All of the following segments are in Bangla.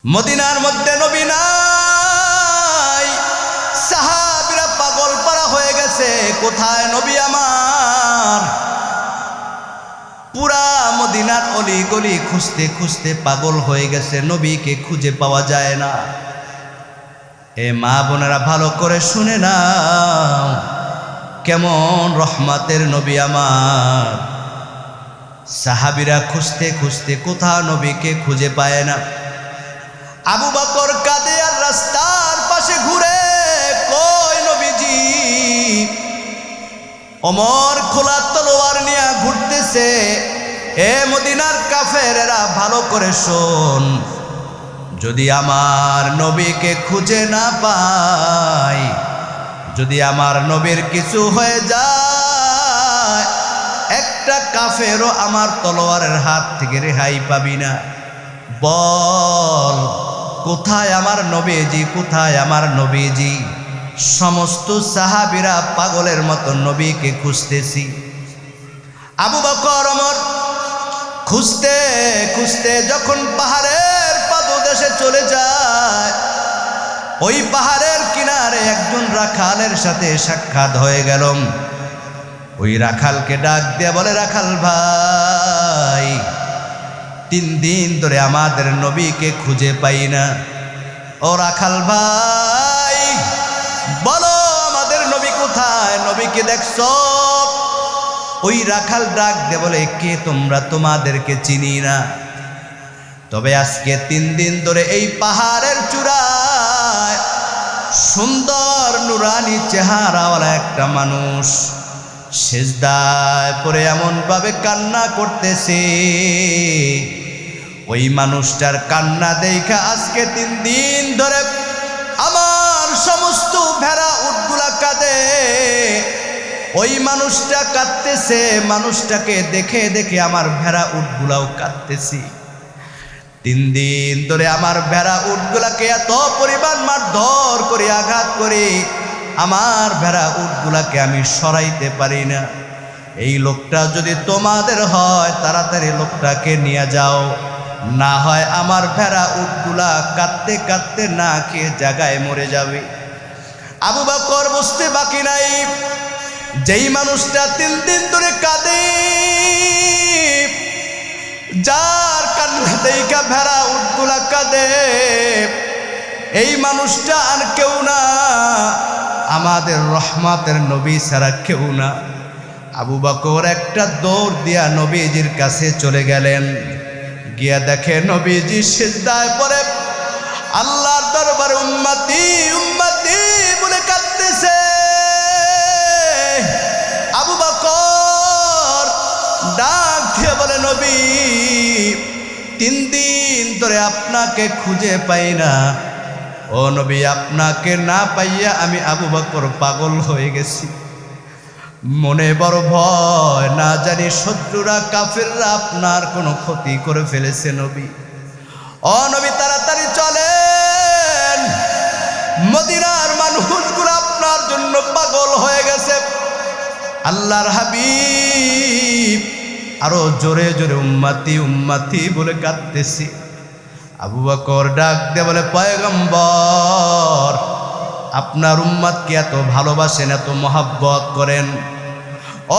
মদিনার মধ্যে নবী নাই, সাহাবীরা পাগল পারা হয়ে গেছে, কোথায় নবী আমার। পুরা মদিনার অলি গলি খুঁজতে খুঁজতে পাগল হয়ে গেছে, নবীকে খুঁজে পাওয়া যায় না। এ মা বোনেরা ভালো করে শুনে নাও, কেমন রহমতের নবী আমার। সাহাবীরা খুঁজতে খুঁজতে কোথাও নবীকে খুঁজে পায় না। আবু বকর কাঁদে আর রাস্তার পাশে ঘুরে, কই নবীজি। ওমর খোলা তলোয়ার নিয়ে ঘুরতেছে। এ মদিনার কাফেরেরা ভালো করে শোন, যদি আমার নবীকে খুঁজে না পাই, যদি আমার নবীর কিছু হয়ে যায়, একটা কাফেরও আমার তলোয়ারের হাত থেকে রেহাই পাবি না। বল, কোথায় আমার নবীজি, কোথায় আমার নবীজি। সমস্ত সাহাবীরা পাগলের মতো নবীকে খুঁজতেছি। আবু বকর ওমর খুঁজতে খুঁজতে যখন পাহাড়ের পাদদেশে চলে যায়, ওই পাহাড়ের কিনারে একজন রাখালের সাথে সাক্ষাৎ হয়ে গেল। ওই রাখালকে ডাক দিয়ে বলে, রাখাল ভাই, 3 দিন ধরে আমাদের নবীকে খুঁজে পাই না। ও রাখাল ভাই, বলো আমাদের নবী কোথায়, নবীকে দেখছো? ওই রাখাল ডাক দে বলে, কে তোমরা, তোমাদেরকে চিনি না। তবে আজকে 3 দিন ধরে এই পাহাড়ের চূড়ায় সুন্দর নুরানি চেহারাওয়ালা একটা মানুষ সিজদায় পড়ে এমন ভাবে কান্না করতেছে। ওই মানুষটার কান্না দেখা আজকে 3 দিন ধরে আমার সমস্ত ভেড়া উটগুলা কাঁদে। ওই মানুষটা কাঁদতেছে, মানুষটাকে দেখে দেখে আমার ভেড়া উটগুলাও কাঁদতেছি। 3 দিন ধরে আমার ভেড়া উটগুলাকে এত পরিমাণ মারধর করে আঘাত করে আমার ভেড়া উটগুলাকে আমি সরাইতে পারি না। এই লোকটা যদি তোমাদের হয়, তাড়াতাড়ি লোকটাকে নিয়ে যাও, না হয় আমার ভেড়া উটগুলা কাঁদতে কাঁদতে না খেয়ে জায়গায় মরে যাবে। আবু বকর বুঝতে বাকি নাই, যেই মানুষটা 3 দিন ধরে কাঁদে, যার কান্না দেখা ভেড়া উটগুলা কাঁদে, এই মানুষটা আর কেউ না, আমাদের রহমতের নবী ছাড়া কেউ না। আবু বকর একটা দৌড় দিয়া নবীজির কাছে চলে গেলেন। গিয়া দেখে নবীজি সিজদায় পড়ে আল্লাহর দরবারে উম্মতি উম্মতি বলে কাঁদতেছে। আবু বকর ডাক দিয়ে বলে, নবী, 3 দিন ধরে আপনাকে খুঁজে পাই না। ও নবী, আপনাকে না পাইয়া আমি আবু বকর পাগল হয়ে গেছি। মনে বড় ভয়, না জানি শত্রুরা কাফেররা আপনার কোনো ক্ষতি করে ফেলেছে। নবী, ও নবী, তাড়াতাড়ি চলেন, মদিনার মানুষগুলো আপনার জন্য পাগল হয়ে গেছে। আল্লাহর হাবিব আরো জোরে জোরে উম্মতি উম্মতি বলে কাঁদতেছি। আবু বকর ডাক দে বলে, পয়গম্বর, আপনার উম্মতকে এত ভালোবাসেন, এত মহাব্বত করেন।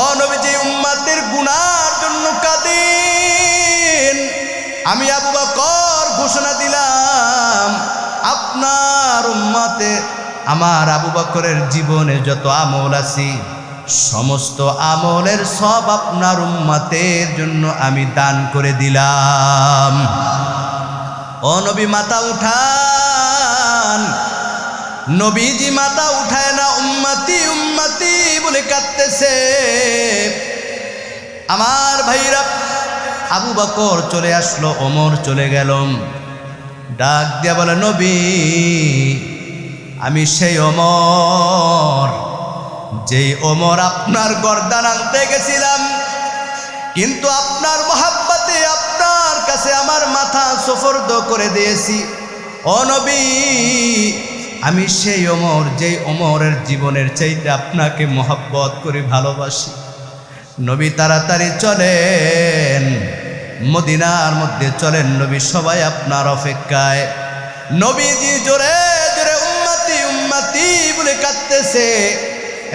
ও নবীজি, উম্মতের গুনার জন্য কাঁদেন। আমি আবু বকর ঘোষণা দিলাম, আপনার উম্মতে আমার আবু বকরের জীবনে যত আমল আছে, সমস্ত আমলের সব আপনার উম্মতের জন্য আমি দান করে দিলাম। ও নবী, মাথা উঠান। নবীজি মাথা উঠায় না, উম্মতি উম্মতি বলে কাঁদতেছে। আমার ভাইরা, আবু বকর চলে আসলো, ওমর চলে গেল। ডাক দিয়া বলে, নবী, আমি সেই ওমর, যেই ওমর আপনার গর্দান আনতে গেছিলাম, কিন্তু আপনার মহাব্বতে আপনার কাছে আমার মাথা সুপর্দ করে দিয়েছি। ও নবী, আমি সেই ওমর, যেই ওমরের জীবনের চাইতে আপনাকে মহব্বত করে ভালোবাসি। নবী, তাড়াতাড়ি চলেন, মদিনার মধ্যে চলেন নবী, সবাই আপনার অপেক্ষায়। নবীজি জোরে জোরে উম্মতি উম্মতি বলে কাঁদতেছে।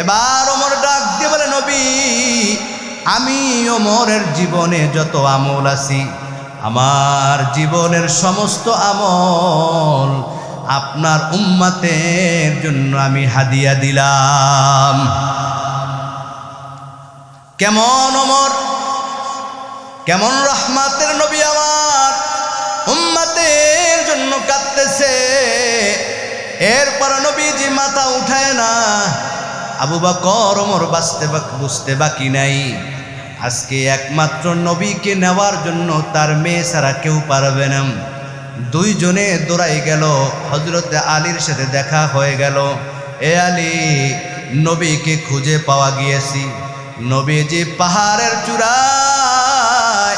এবার ওমর ডাক দিয়ে বলে, নবী, আমি ওমরের জীবনে যত আমল আছি, আমার জীবনের সমস্ত আমল আপনার উম্মতের জন্য আমি হাদিয়া দিলাম। কেমন ওমর, কেমন রহমতের নবী, আমার উম্মতের জন্য কাঁদতেছে। এরপর নবীজি মাথা উঠায় না। আবু বকর ওমর বুঝতে বাকি নাই, আজকে একমাত্র নবীকে নেওয়ার জন্য তার মেয়ে ছাড়া কেউ পারবে না। দুইজনে দৌড়াই গেল, হযরতে আলীর সাথে দেখা হয়ে গেল। এ আলী, নবীকে খুঁজে পাওয়া গিয়েছি। নবীজি পাহাড়ের চূড়ায়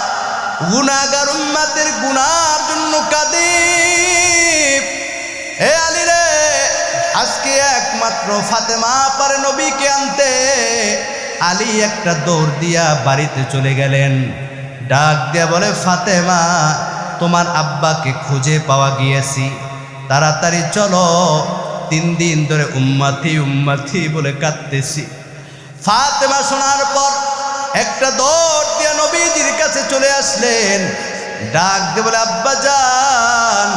গুনাহগার উম্মতের গুনার জন্য কাঁদে। এ আলী রে, আজকে একমাত্র ফাতেমা পারে নবীকে আনতে। আলী একটা দৌড় দিয়া বাড়িতে চলে গেলেন। ডাক দিয়া বলে, ফাতেমা, তোমার আব্বাকে খুঁজে পাওয়া গিয়েছি, তাড়াতাড়ি চলো, 3 দিন ধরে উম্মতি উম্মতি বলে কাঁদতেছি। ফাতেমা শোনার পর একটা দৌড় দিয়া নবীজির কাছে চলে আসলেন। ডাক দিয়ে বলে, আব্বা জান,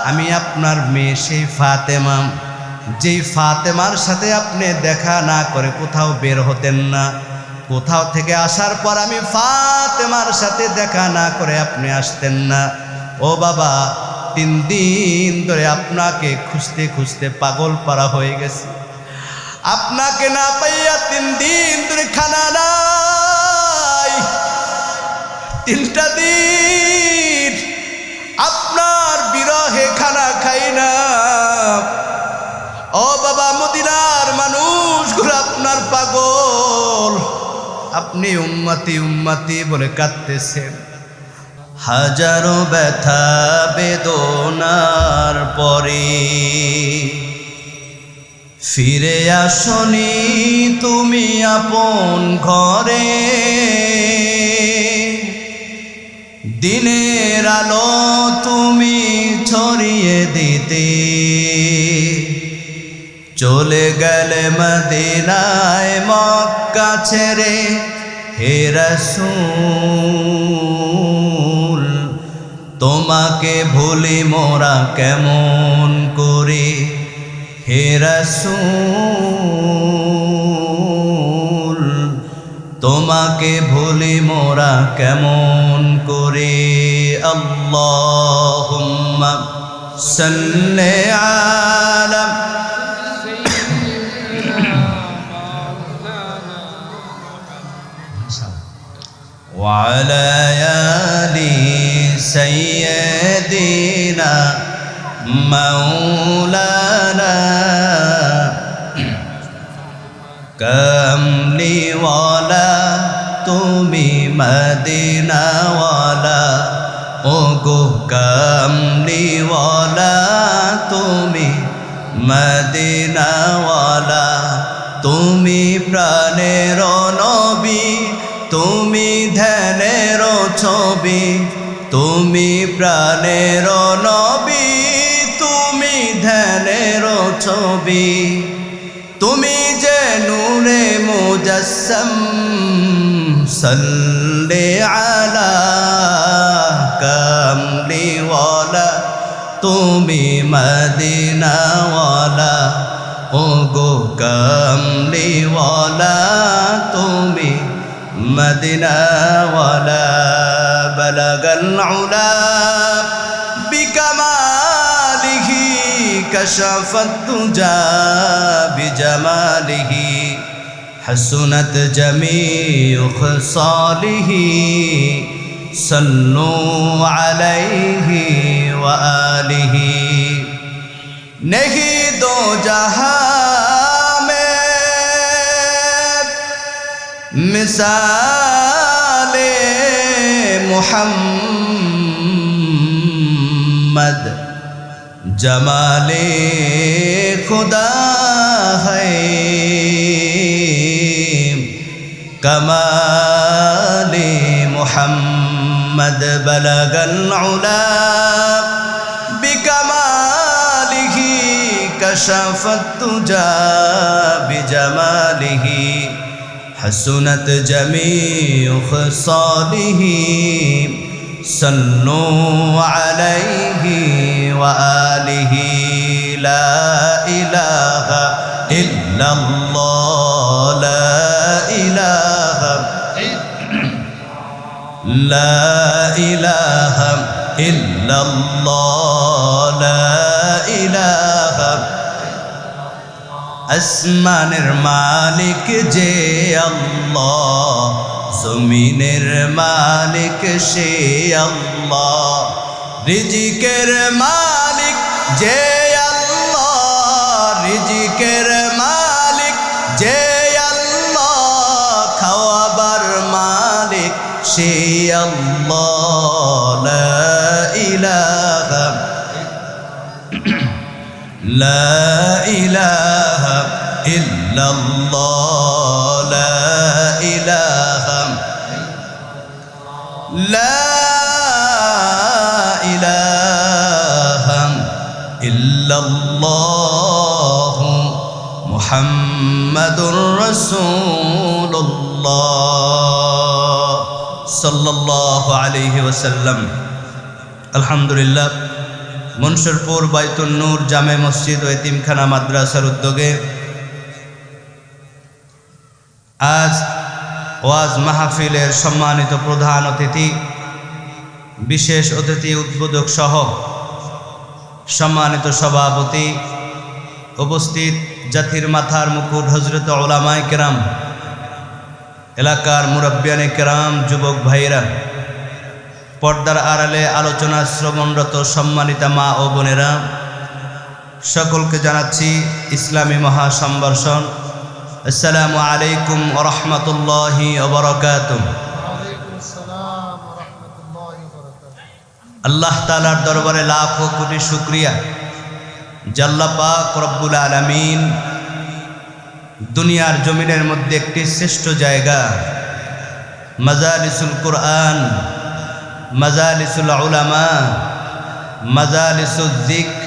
আমি আপনার মেয়ে সেই ফাতেমা, যেই ফাতেমার সাথে আপনি দেখা না করে কোথাও বের হতেন না। কোথাও থেকে আসার পর আমি ফাতেমার সাথে দেখা না করে আপনি আসতেন না। ও বাবা, 3 দিন ধরে আপনাকে খুঁজতে খুঁজতে পাগল পারা হয়ে গেছে। আপনাকে না পাইয়া 3 দিন ধরে খানা নাই। 3টা দিন আপনার বিরহে খানা খাই না। ও বাবা, মদিনার মানুষগুলো আপনার পাগল, আপনি উম্মতি উম্মতি বলে কাঁদতেছেন। হাজারো ব্যথা বেদনার পরে ফিরে আসনি তুমি আপন ঘরে। দিনের আলো তুমি ছড়িয়ে দিতে, চলে গেলে মদিনায় মক্কা ছেড়ে। হে রাসূল, তোমাকে ভুলি মোরা কেমন করে। হে রাসূল, তোমাকে ভুলি মোরা কেমন করে। আল্লাহুম্মা সাল্লি আলা وعلى آل سيدنا مولانا कमली वाला তুমি মদিনা वाला ओ गो कमली वाला তুমি মদিনা वाला তুমি প্রাণের নবী তুমি ধ্যানের ছবি তুমি প্রাণের নবী তুমি ধ্যানের ছবি তুমি যে নূরে মুজাসসাম সাল্লি আলা কামলি ওয়ালা তুমি মদিনা ওয়ালা ও গো কামলি ওয়ালা তুমি মদিনা ওয়ালা বালাগাল উলা বিকামালিহি কাশাফাত তুজা বিজামালিহি হাসুনাত জামিউ খিসালিহি সাল্লু আলাইহি ওয়া আলিহি নেহি দো জাহাঁ মে मिसाले मुहम्मद जमाले खुदा है कमाले मुहम्मद बलगल उला बिकमाल كشف الدجى بجماله حسنت جميع خصاله صلوا عليه وآله لا إله إلا الله لا إله إلا الله لا إله আসমানের মালিক যে আল্লাহ জমিনের মালিক সে আল্লাহ রিজিকের মালিক যে আল্লাহ রিজিকের মালিক যে আল্লাহ খাওয়াবার মালিক সে আল্লাহ লা ইলাহা لا إله إلا الله لا إله إلا الله محمد رسول الله صلى الله عليه وسلم الحمد لله মনসুরপুর বাইতুন নূর জামে মসজিদ ও এতিমখানা মাদ্রাসার উদ্যোগে আজ ওয়াজ মাহফিলের সম্মানিত প্রধান অতিথি বিশেষ অতিথি উদ্বোধক সহ সম্মানিত সভাপতি উপস্থিত জাতির মাথার মুকুট হযরত উলামায়ে কেরাম এলাকার মুরব্বিয়ানে কেরাম যুবক ভাইরা পর্দার আড়ালে আলোচনা শ্রবণরত সম্মানিতা মা ও বোনেরা সকলকে জানাচ্ছি ইসলামী মহাসম্বর্ষণ আসসালামু আলাইকুম ওয়া রাহমাতুল্লাহি ওয়া বারাকাতুহু আল্লাহ তাআলার দরবারে লাখ কোটি শুকরিয়া জাল্লা পাক রব্বুল আলামিন দুনিয়ার জমিনের মধ্যে একটি শ্রেষ্ঠ জায়গা মাজালিসুল কুরআন মাজালিসুল উলামা মাজালিসুল যিকর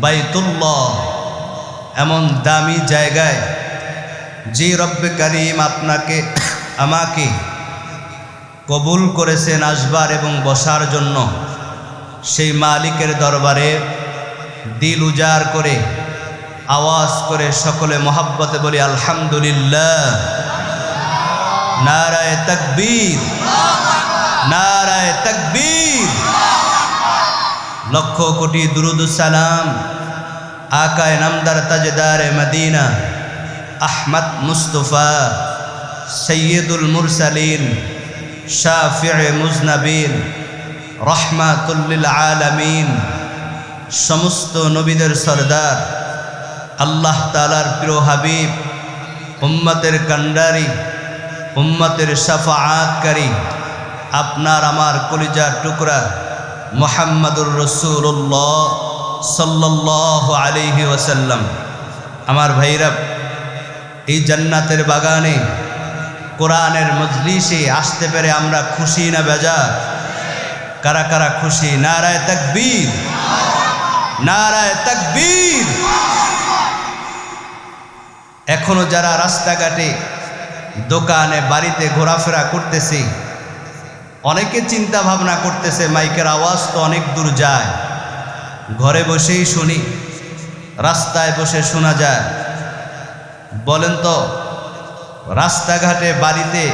বাইতুল্লাহ এমন দামি জায়গায় যে রব্বে কারীম আপনাকে আমাকে কবুল করেছেন আসবার এবং বসার জন্য সেই মালিকের দরবারে দিল উজাড় করে আওয়াজ করে সকলে মহব্বতে বলি আলহামদুলিল্লাহ নারায়ে তাকবীর নারায়ে তাকবীর লক্ষ কোটি দুরুদ সালাম আকায়ে নামদার তাজদারে মদিনা আহমদ মুস্তফা সৈয়দুল মুরসালিন শাফিয়ে মুজনবিন রহমাতুল লিল আলামিন সমস্ত নবীদের সরদার আল্লাহ তাআলার প্রিয় হাবিব উম্মতের কান্ডারি উম্মতের শাফাআতকারী আপনার আমার কলিজার টুকরা মুহাম্মাদুর রাসূলুল্লাহ সাল্লাল্লাহু আলাইহি ওয়াসাল্লাম আমার ভাইরা এই জান্নাতের বাগানে কোরআনের মজলিসে আসতে পেরে আমরা খুশি না বেজার কারা কারা খুশি নারায়ে তাকবীর নারায়ে তাকবীর এখনো যারা রাস্তাঘাটে দোকানে বাড়িতে ঘোরাফেরা করতেছে অনেকে চিন্তা ভাবনা করতেছে মাইকের আওয়াজ তো অনেক দূর যায় ঘরে বসেই শুনি রাস্তায় বসে শোনা যায় বলেন তো রাস্তাঘাটে বাড়িতে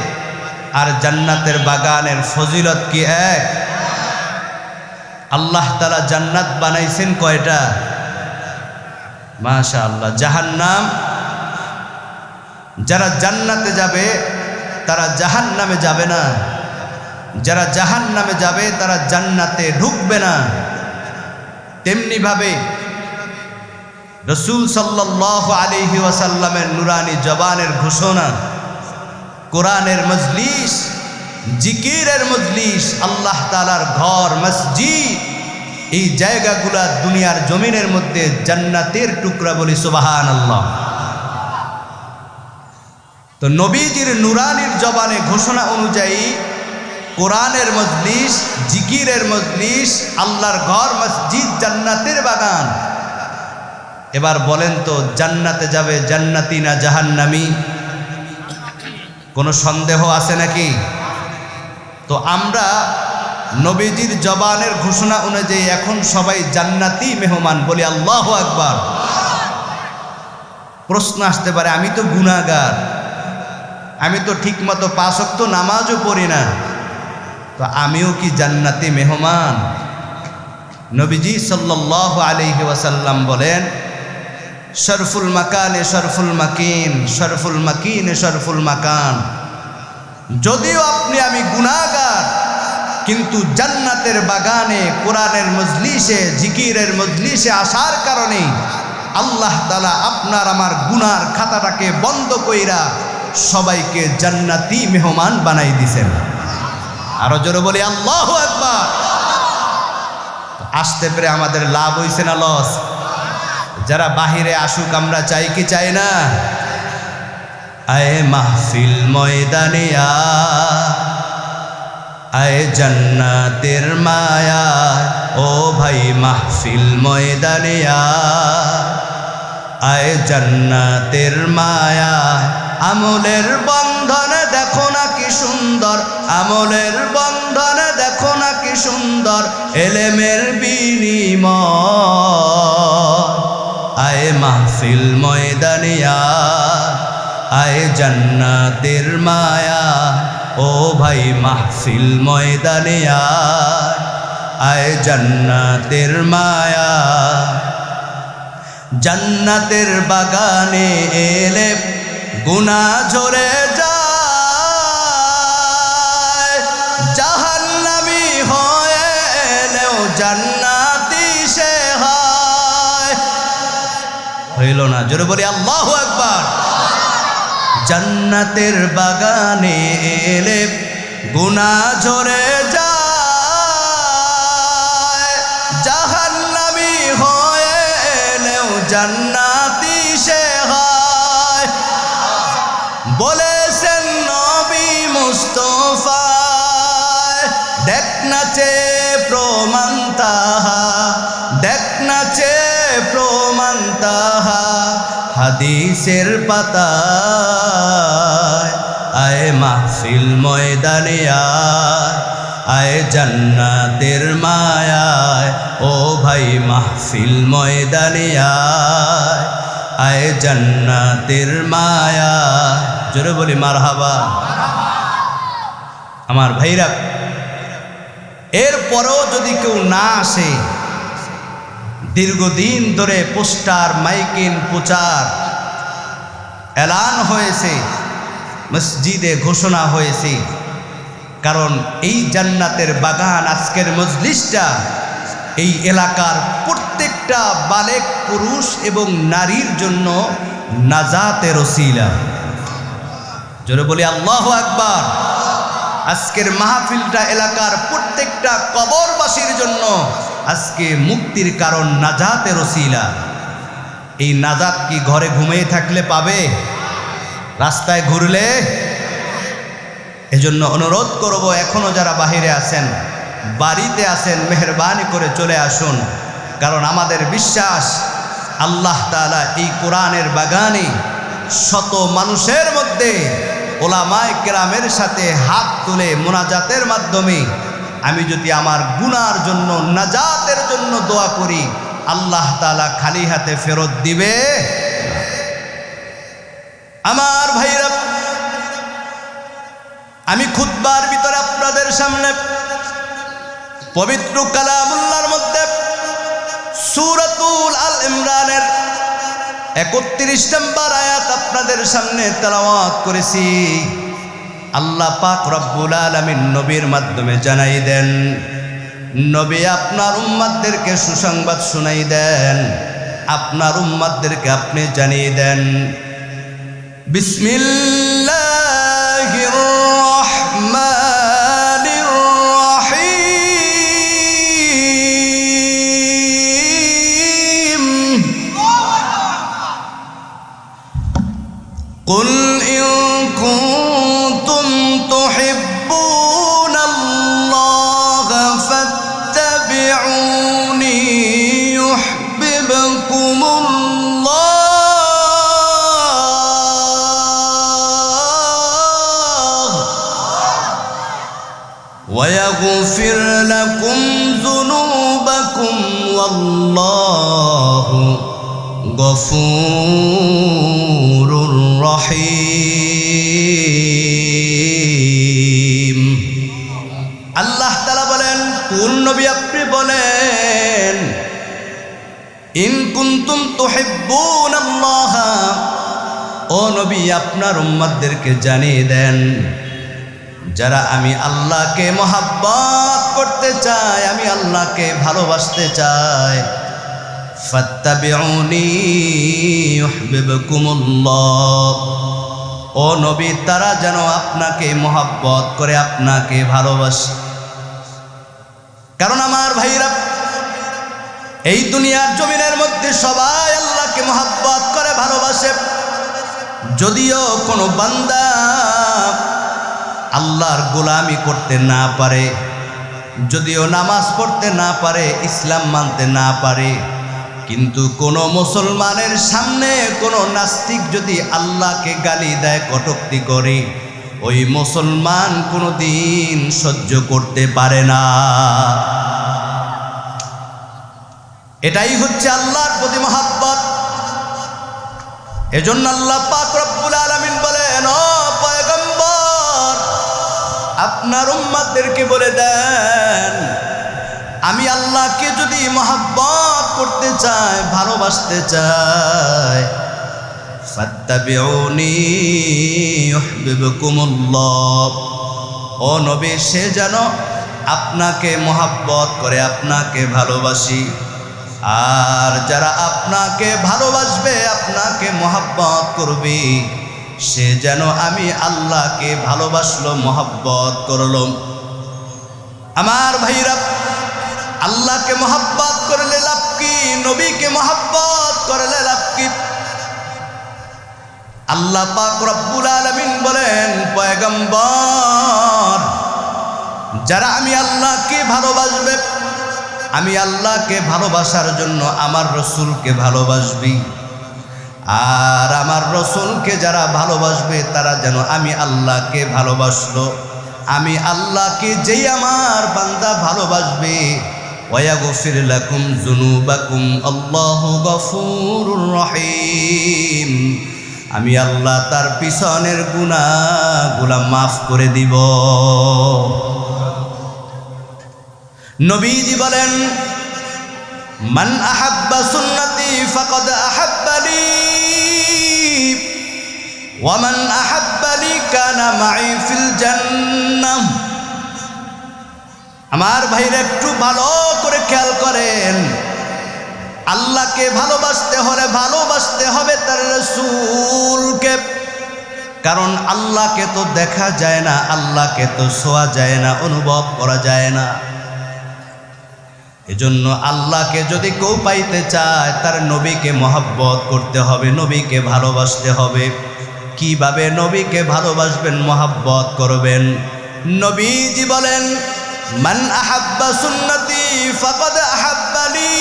আর জান্নাতের বাগানের ফজিলত কি এক আল্লাহ তাআলা জান্নাত বানাইছেন কয়টা মাশাআল্লাহ জাহান্নাম যারা জান্নাতে যাবে তারা জাহান্নামে যাবে না যারা জাহান্নামে যাবে তারা জান্নাতে ঢুকবে না তেমনি ভাবে রাসূল সাল্লাল্লাহু আলাইহি ওয়াসাল্লামের নুরানি জবানের ঘোষণা কোরআনের মজলিস জিকিরের মজলিস আল্লাহ তাআলার ঘর মসজিদ এই জায়গাগুলা দুনিয়ার জমিনের মধ্যে জান্নাতের টুকরা বলি সুবহানাল্লাহ তো নবীজির নুরানির জবানে ঘোষণা অনুযায়ী কোরআনের মজলিস জিকিরের মজলিস আল্লাহর ঘর মসজিদ জান্নাতের বাগান এবার বলেন তো জান্নাতে যাবে জান্নাতি না জাহান্নামী? কোনো সন্দেহ আছে নাকি? তো আমরা নবীজির জবানের ঘোষণা অনুযায়ী এখন সবাই জান্নাতি মেহমান বলি আল্লাহু আকবার। প্রশ্ন আসতে পারে, আমি তো গুনাহগার, আমি তো ঠিকমতো 5 ওয়াক্ত নামাজও পড়ি না, তো আমিও কি জান্নাতি মেহমান? নবীজি সাল্লাল্লাহু আলাইহি ওয়াসাল্লাম বলেন, শরফুল মাকানে শরফুল মাকিন, শরফুল মাকিনে শরফুল মাকান। যদিও আপনি আমি গুনাহগার, কিন্তু জান্নাতের বাগানে কোরআনের মজলিসে জিকিরের মজলিসে আসার কারণে আল্লাহ তাআলা আপনার আমার গুনার খাতাটাকে বন্ধ কইরা সবাইকে জান্নাতি মেহমান বানাই দিয়েছেন। আরো জোরে বলি আল্লাহু আকবার। আসতে পেরে আমাদের লাভ হইছে না লস? যারা বাহিরে আসুক আমরা চাই কি চাই না? আয়ে মাহফিল ময়দানে আয়ে জান্নাতের মায়া, ও ভাই মাহফিল ময়দানে আয়ে জান্নাতের মায়া। আমলের বন্ধনে দেখো না কি সুন্দর, আমলের বন্ধনে দেখো না কি সুন্দর, এলেমের বিনিময়। আয়ে মাহফিল ময়দানে আয়ে জান্নাতের মায়া, ও ভাই মাহফিল ময়দানে আয়ে জান্নাতের মায়া। জান্নাতের বাগানে এলে গুনাহ ঝরে যায়, জাহান্নামী হয়ে এলেও জান্নাতি সে হয়। হইল না? জোরে বলি আল্লাহু আকবার। জান্নাতের বাগানে এলে গুনাহ ঝরে যায়, জাহান্নামী হয়ে এলেও জান্নাতি সে হয়। বলেছেন নবী মুস্তাফা, দেখ নাচে প্রমাণ তাহা, দেখ নাচে প্রমাণ তাহা হাদিসের পাতায়। আয়ে মাহফিল ময়দানে আয়ে জান্নাতের মায়ায়, ও ভাই মাহফিল ময়দানে আয়ে জান্নাতের মায়া। জোরে বলি মারহাবা। আমার ভাইরা, এরপরেও যদি কেউ না আসে, দীর্ঘদিন ধরে পোস্টার মাইকিং প্রচার এলান হয়েছে, মসজিদে ঘোষণা হয়েছে, কারণ এই জান্নাতের বাগান আজকের মজলিসটা এই এলাকার প্রত্যেকটা বালেক পুরুষ এবং নারীর জন্য নাজাতের ওসিলা। জোরে বলি আল্লাহু আকবার। আজকের মাহফিলটা এলাকার প্রত্যেকটা কবরবাসীর জন্য আজকে মুক্তির কারণ, নাজাতের ওসিলা। এই নাজাত কি ঘরে ঘুমিয়ে থাকলে পাবে? রাস্তায় ঘুরলে? এজন্য অনুরোধ করব, এখনো যারা বাহিরে আছেন, বাড়িতে আছেন, মেহরবানি করে চলে আসুন। কারণ আমাদের বিশ্বাস আল্লাহ তাআলা এই কোরআনের বাগানে শত মানুষের মধ্যে ওলামায়ে কেরামের সাথে হাত তুলে মোনাজাতের মাধ্যমে আমি যদি আমার গুনার জন্য, নাজাতের জন্য দোয়া করি, আল্লাহ তাআলা খালি হাতে ফেরত দিবে। আমার ভাইরা, আমি খুতবার ভিতরে আপনাদের সামনে পবিত্র কালামুল্লাহর মধ্যে সূরাতুল আল ইমরানের 31 নম্বর আয়াত আপনাদের সামনে তেলাওয়াত করেছি। আল্লাহ পাক রব্বুল আলামিন নবীর মাধ্যমে জানাই দেন, নবী আপনার উম্মতদেরকে সুসংবাদ শুনাই দেন, আপনার উম্মতদেরকে আপনি জানিয়ে দেন, বিসমিল্লাহির রহমানির রহিম। কুল ইন কুনতুম তুহিব্বুনাল্লাহা ফাত্তাবিউনি ইউহিব্বুকুম يحببكم الله ويغفر لكم ذنوبكم والله غفور رحيم আল্লাহ তাআলা বলেন, কোন নবী আপনি বলেন, ইন কুনতুম তুহিব্বুনাল্লাহ, ও নবী আপনার উম্মতদেরকে জানিয়ে দেন, যারা আমি আল্লাহকে মহব্বত করতে চাই, আমি আল্লাহকে ভালোবাসতে চাই, ফাত্তাবিউনি ইউহিব্বুকুমুল্লাহ, ও নবী তারা যেন আপনাকে মহব্বত করে, আপনাকে ভালোবাসে। কারণ আমার ভাইরা, এই দুনিয়ার জমিনের মধ্যে সবাই আল্লাহকে মহব্বত করে, ভালোবাসে। যদিও কোনো বান্দা আল্লাহর গোলামি করতে না পারে, যদিও নামাজ পড়তে না পারে, ইসলাম মানতে না পারে, কিন্তু কোনো মুসলমানের সামনে কোনো নাস্তিক যদি আল্লাহকে গালি দেয়, কটূক্তি করে, ওই মুসলমান কোনো দিন সহ্য করতে পারে না। এটাই হচ্ছে আল্লাহর প্রতি মহব্বত। এজন্য আল্লাহ পাক রব্বুল আলামিন বলেন, ও পয়গম্বর আপনার উম্মতদেরকে বলে দেন, আমি আল্লাহকে যদি মহব্বত করতে চাই, ভালোবাসতে চাই, ফাত্তাবিউনি ইউহিব্বুকুমুল্লাহ, ও নবী সে যেন আপনাকে মহব্বত করে, আপনাকে ভালোবাসি। আর যারা আপনাকে ভালোবাসবে, আপনাকে মহব্বত করবে, সে যেন আমি আল্লাহকে ভালোবাসলো, মহব্বত করলো। আমার ভাইরা, আল্লাহকে মহব্বত করলে লাভ কি? নবীকে মহব্বত করলে লাভ কি? আল্লাহ পাক রব্বুল আলামিন বলেন, পয়গম্বর যারা আমি আল্লাহকে ভালোবাসবে, আমি আল্লাহকে ভালোবাসার জন্য আমার রসুলকে ভালোবাসবি। আর আমার রসুলকে যারা ভালোবাসবে, তারা যেন আমি আল্লাহকে ভালোবাসলো। আমি আল্লাহকে যেই আমার বান্দা ভালোবাসবে, ওয়াগফির লাকুম যুনুবাকুম আল্লাহু গফুরুর রহিম, আমি আল্লাহ তার পিছনের গুনাহগুলো মাফ করে দিব। নবীজি বলেন, মান আহাব্বা সুন্নতি ফাকাদ আহাব্বানি ওয়া মান আহাব্বানি কানা মাই ফিল জান্নাহ। আমার ভাইরা একটু ভালো করে খেয়াল করেন, আল্লাহকে ভালোবাসতে হলে ভালোবাসতে হবে তার রাসূলকে। কারণ আল্লাহকে তো দেখা যায় না, আল্লাহকে তো ছোঁয়া যায় না, অনুভব করা যায় না। এজন্য আল্লাহকে যদি কেউ পাইতে চায়, তার নবীকে মহব্বত করতে হবে, নবীকে ভালোবাসতে হবে। কিভাবে নবীকে ভালোবাসবেন, মহব্বত করবেন? নবীজি বলেন, মান আহাব্বা সুন্নতি ফাকাদ আহাব্বানি,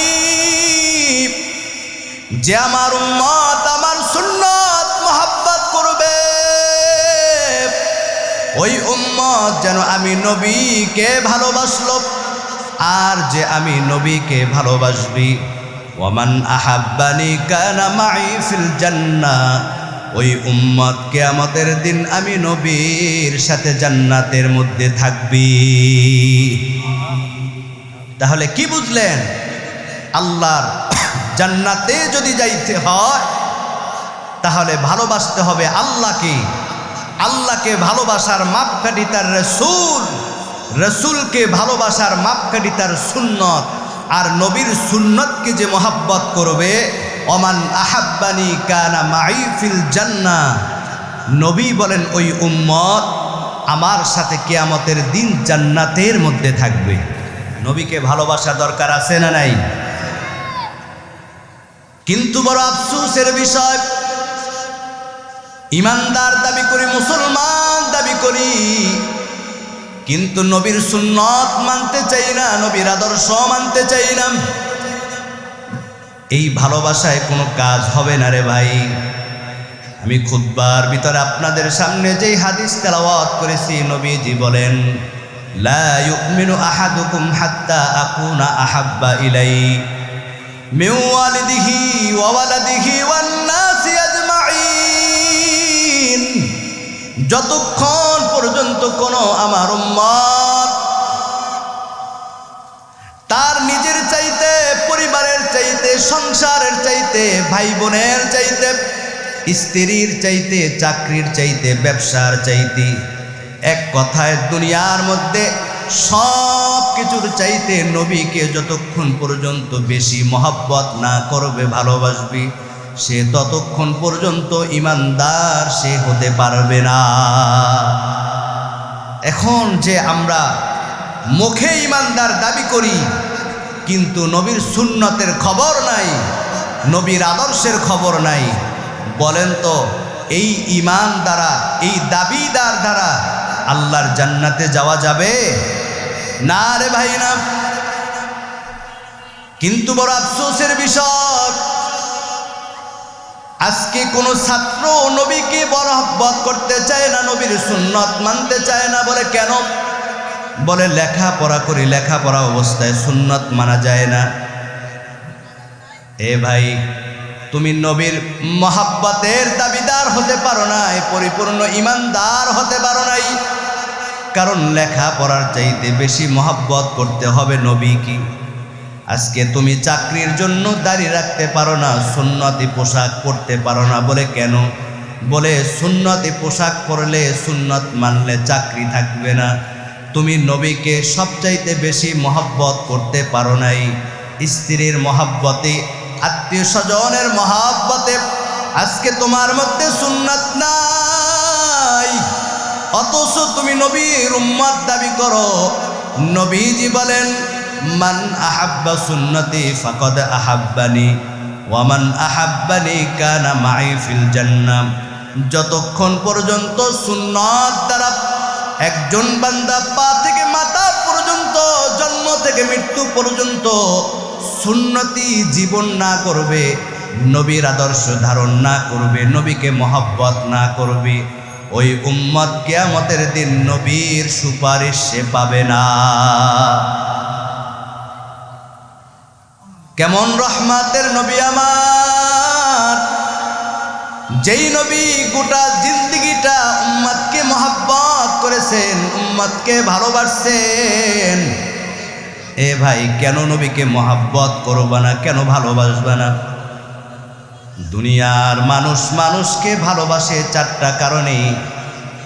যে আমার উম্মত আমার সুন্নত মহব্বত করবে, ওই উম্মত যেন আমি নবীকে ভালোবাসলো। আর যে আমি নবীকে ভালোবাসবি, ওয়ামান আহাব্বানি কানা মাই ফিল জান্নাহ, ওই উম্মত কিয়ামতের দিন আমি নবীর সাথে জান্নাতের মধ্যে থাকবি। তাহলে কি বুঝলেন? আল্লাহর জান্নাতে যদি যাইতে হয়, তাহলে ভালোবাসতে হবে আল্লাহকে। আল্লাহকে ভালোবাসার মাপকাঠি তার রাসূল, রাসূলকে ভালোবাসার মাপকাঠি তার সুন্নত। আর নবীর সুন্নতকে যে মহব্বত করবে, ওমান আহাব্বানি কানা মাই ফিল জান্নাহ, নবী বলেন ওই উম্মত আমার সাথে কিয়ামতের দিন জান্নাতের মধ্যে থাকবে। নবীকে ভালোবাসা দরকার আছে না নাই? কিন্তু বড় আফসোসের বিষয়, ইমানদার দাবি করি, মুসলমান দাবি করি, কিন্তু নবীর সুন্নত মানতে চাই না, নবীর আদর্শ মানতে চাই না। এই ভালোবাসায় কোনো কাজ হবে না রে ভাই। আমি খুতবার ভিতরে আপনাদের সামনে যেই হাদিস তেলাওয়াত করেছি, নবীজি বলেন, লা ইউমিনু আহাদুকুম হাত্তা আকুনা আহাব্বা ইলাইহি মিন ওয়ালিদিহি ওয়া ওয়ালাদিহি ওয়ান নাসি আজমাইন। যতক্ষণ পর্যন্ত কোনো আমার উম্মত তার নিজের চাইতে, পরিবারের চাইতে, সংসারের চাইতে, ভাই বোনের চাইতে, স্ত্রীর চাইতে, চাকরির চাইতে, ব্যবসার চাইতে, এক কথায় দুনিয়ার মধ্যে সব কিছুর চাইতে নবীকে যতক্ষণ পর্যন্ত বেশি মহব্বত না করবে, ভালোবাসবি, সে ততক্ষণ পর্যন্ত ইমানদার সে হতে পারবে না। এখন যে আমরা মুখে ইমানদার দাবি করি, কিন্তু নবীর সুন্নতের খবর নাই, নবীর আদর্শের খবর নাই, বলেন তো এই ঈমান দ্বারা, এই দাবিদার দ্বারা আল্লাহর জান্নাতে যাওয়া যাবে? না রে ভাই, না। কিন্তু বড় আফসোসের বিষয়, আজকে কোনো ছাত্র নবীকে মহব্বত করতে চায় না, নবীর সুন্নত মানতে চায় না। বলে কেন? বলে লেখাপড়া করি, লেখাপড়া অবস্থায় সুন্নত মানা যায় না। এ ভাই, তুমি নবীর মহব্বতের দাবিদার হতে পারো না, পরিপূর্ণ ইমানদার হতে পারো নাই। কারণ লেখাপড়ার চাইতে বেশি মহব্বত করতে হবে নবী কি। আজকে তুমি চাকরির জন্য দাঁড়িয়ে রাখতে পারো না, সুন্নতি পোশাক পরতে পারো না। বলে কেন? বলে সুন্নতি পোশাক পরলে, সুন্নত মানলে চাকরি থাকবে না। তুমি নবীকে সবচাইতে বেশি মহব্বত করতে পারো নাই। স্ত্রীর মহব্বতে, আত্মীয় স্বজনের মহব্বতে আজকে তোমার মধ্যে সুন্নাত নাই, অথচ তুমি নবীর উম্মত দাবি করো। নবীজি বলেন, মান আহাব্বা সুন্নতি ফাকাদ আহাব্বানি ওয়া মান আহাব্বানি কানা মাই ফিল জান্নাহ। যতক্ষণ পর্যন্ত সুন্নত দ্বারা একজন বান্দা পা থেকে মাথা পর্যন্ত, জন্ম থেকে মৃত্যু পর্যন্ত সুন্নতি জীবন না করবে, নবীর আদর্শ ধারণ না করবে, নবীকে মহব্বত না করবে, ওই উম্মত কিয়ামতের দিন নবীর সুপারিশ সে পাবে না। কেমন রহমতের নবী আমার, যেই নবী গোটা জিন্দেগিটা উম্মতকে মহব্বত করেছেন, উম্মতকে ভালোবাসছেন। এ ভাই, কেন নবীকে মহব্বত করবা না? কেন ভালোবাসবা না? দুনিয়ার মানুষ মানুষকে ভালোবাসে চারটা কারণে।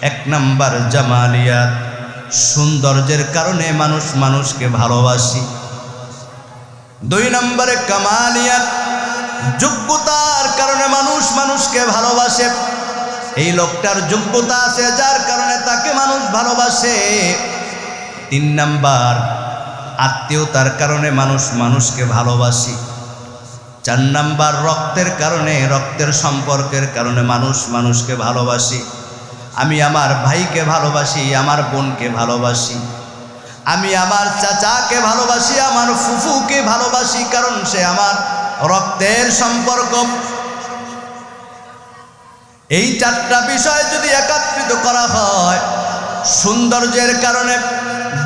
এক নাম্বার জামালিয়াত, সৌন্দর্যের কারণে মানুষ মানুষকে ভালোবাসি। দুই নম্বরে কামালিয়াত, যোগ্যতার কারণে মানুষ মানুষকে ভালোবাসে। এই লোকটার যোগ্যতা আছে যার কারণে তাকে মানুষ ভালোবাসে। তিন নাম্বার আত্মীয়তার কারণে মানুষ মানুষকে ভালোবাসি। চার নাম্বার রক্তের কারণে, রক্তের সম্পর্কের কারণে মানুষ মানুষকে ভালোবাসি। আমি আমার ভাইকে ভালোবাসি, আমার বোনকে ভালোবাসি, আমি আমার চাচাকে ভালোবাসি, আমার ফুফুকে ভালোবাসি, কারণ সে আমার রক্তের সম্পর্ক। এই চারটা বিষয় যদি একত্রিত করা হয়, সৌন্দর্যের কারণে,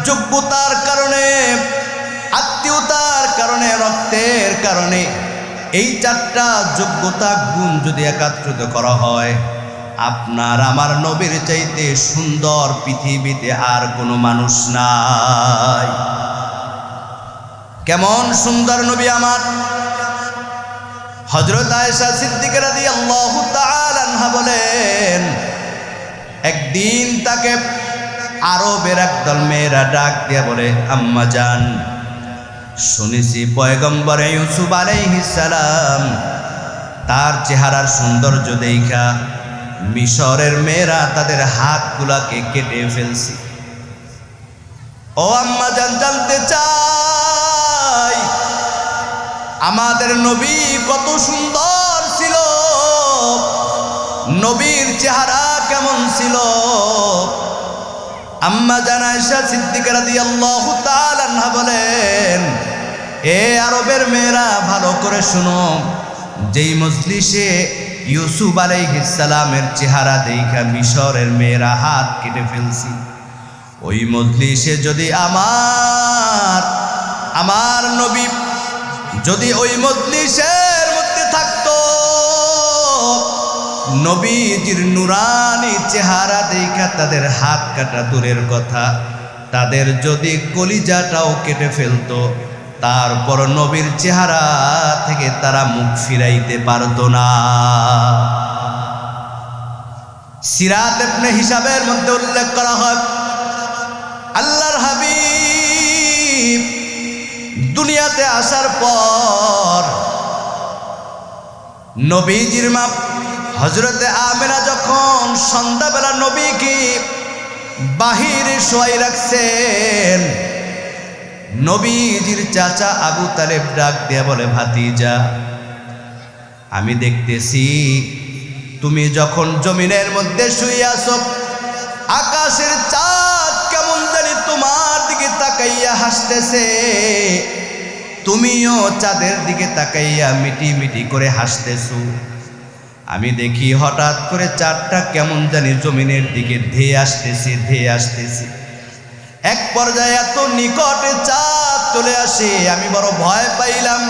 যোগ্যতার কারণে, আত্মীয়তার কারণে, রক্তের কারণে, এই চারটা যোগ্যতা গুণ যদি একত্রিত করা হয়, আপনার আমার নবীর চাইতে সুন্দর পৃথিবীতে আর কোনো মানুষ নাই। কেমন সুন্দর নবী আমার! হযরত আয়েশা সিদ্দিকা রাদিয়াল্লাহু তাআলা আনহা বলেন, একদিন তাকে আরবের একদল মেয়েরা ডাক দিয়ে বলে, আম্মা জান, শুনেছি পয়গম্বর ইউসুফ আলাইহিস সালাম তার চেহারার সৌন্দর্য দেখা মিশরের মেয়েরা তাদের হাতগুলাকে কেটে ফেলছে। ও আম্মা জান, জানতে চাই আমাদের নবী কত সুন্দর ছিল, নবীর চেহারা কেমন ছিল? আম্মা জান আয়েশা সিদ্দিকা রাদিয়াল্লাহু তাআলা আনহা বলেন, এ আরবের মেয়েরা ভালো করে শুনো, যেই মজলিসে ইউসুফ আলাইহিস সালামের চেহারা দেখা মিশরের মেয়েরা হাত কেটে ফেলছি, ওই মজলিসে যদি আমার নবী যদি ওই মজলিসের মধ্যে থাকতো, নবীজির নুরানি চেহারা দেখা তাদের হাত কাটা দূরের কথা, তাদের যদি কলিজাটাও কেটে ফেলতো, তারপর নবীর চেহারা থেকে তারা মুখ ফিরাইতে পারতো না। সিরাত ইবনে হিসাবের মধ্যে উল্লেখ করা হয়, আল্লাহর হাবিব দুনিয়াতে আসার পর নবীজির মা হযরতে আমেনা যখন সন্ধ্যাবেলা নবীকে বাহিরে শোয়াই রাখছেন, নবীজির চাচা আবু তালেব ডাক দিয়া বলে, ভাতিজা, আমি দেখতেছি তুমি যখন জমিনের মধ্যে শুয়ে আছো, আকাশের চাঁদ কেমন জানি তোমার দিকে তাকাইয়া হাসতেছে, তুমিও চাঁদের দিকে তাকাইয়া মিটি মিটি করে হাসতেছো। আমি দেখি হঠাৎ করে চাঁদটা কেমন জানি জমিনের দিকে ধেয়ে আসতেছে। এক পর্যায়ে এত নিকটে চাঁদ চলে আসে, আমি বড় ভয় পাইলাম,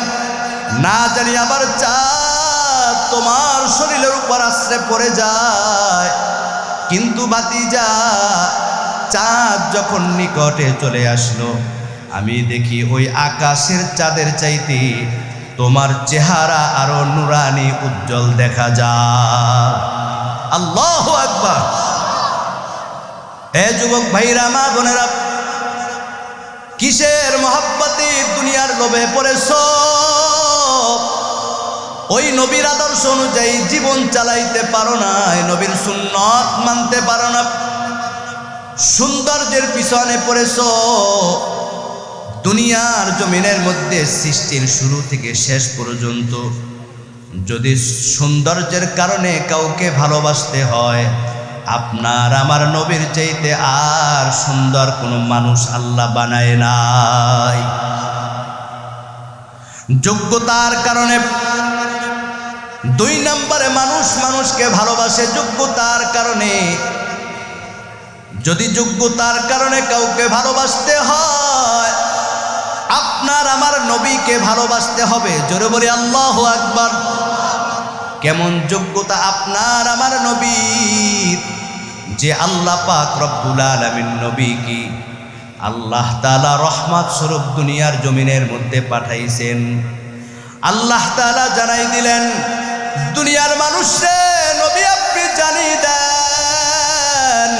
না জানি আবার চাঁদ তোমার শরীরের উপর আশ্রে পড়ে যায়। কিন্তু ভাতিজা, চাঁদ যখন নিকটে চলে আসলো, আমি দেখি ওই আকাশের চাঁদের চাইতে তোমার চেহারা আরো নুরানি উজ্জ্বল দেখা যায়। আল্লাহু আকবার। এ যুবক ভাইরা, মা বোনেরা, কিসের মহব্বতে দুনিয়ার লোভে পড়েছ? ওই নবীর আদর্শ অনুযায়ী জীবন চালাইতে পারো না, নবীর সুন্নত মানতে পারো না, সৌন্দর্যের পিছনে পড়েছ। দুনিয়ার জমিনের মধ্যে সৃষ্টির শুরু থেকে শেষ পর্যন্ত যদি সৌন্দর্যের কারণে কাউকে ভালোবাসতে হয়, আপনার আমার নবীর চাইতে আর সুন্দর কোনো মানুষ আল্লাহ বানায় নাই। যোগ্যতার কারণে 2 নম্বরে মানুষকে ভালোবাসে, যোগ্যতার কারণে। যদি যোগ্যতার কারণে কাউকে ভালোবাসতে হয়, আপনার আমার নবীকে ভালোবাসতে হবে। জোরে বলি আল্লাহু আকবার। কেমন যোগ্যতা আপনার আমার নবীর, যে আল্লাহ পাক রব্বুল আলামিন নবীকে আল্লাহ তাআলা রহমত স্বরূপ দুনিয়ার জমিনের মধ্যে পাঠাইছেন। আল্লাহ তাআলা জানাই দিলেন, দুনিয়ার মানুষরে নবী আপনি জানিয়ে দেন,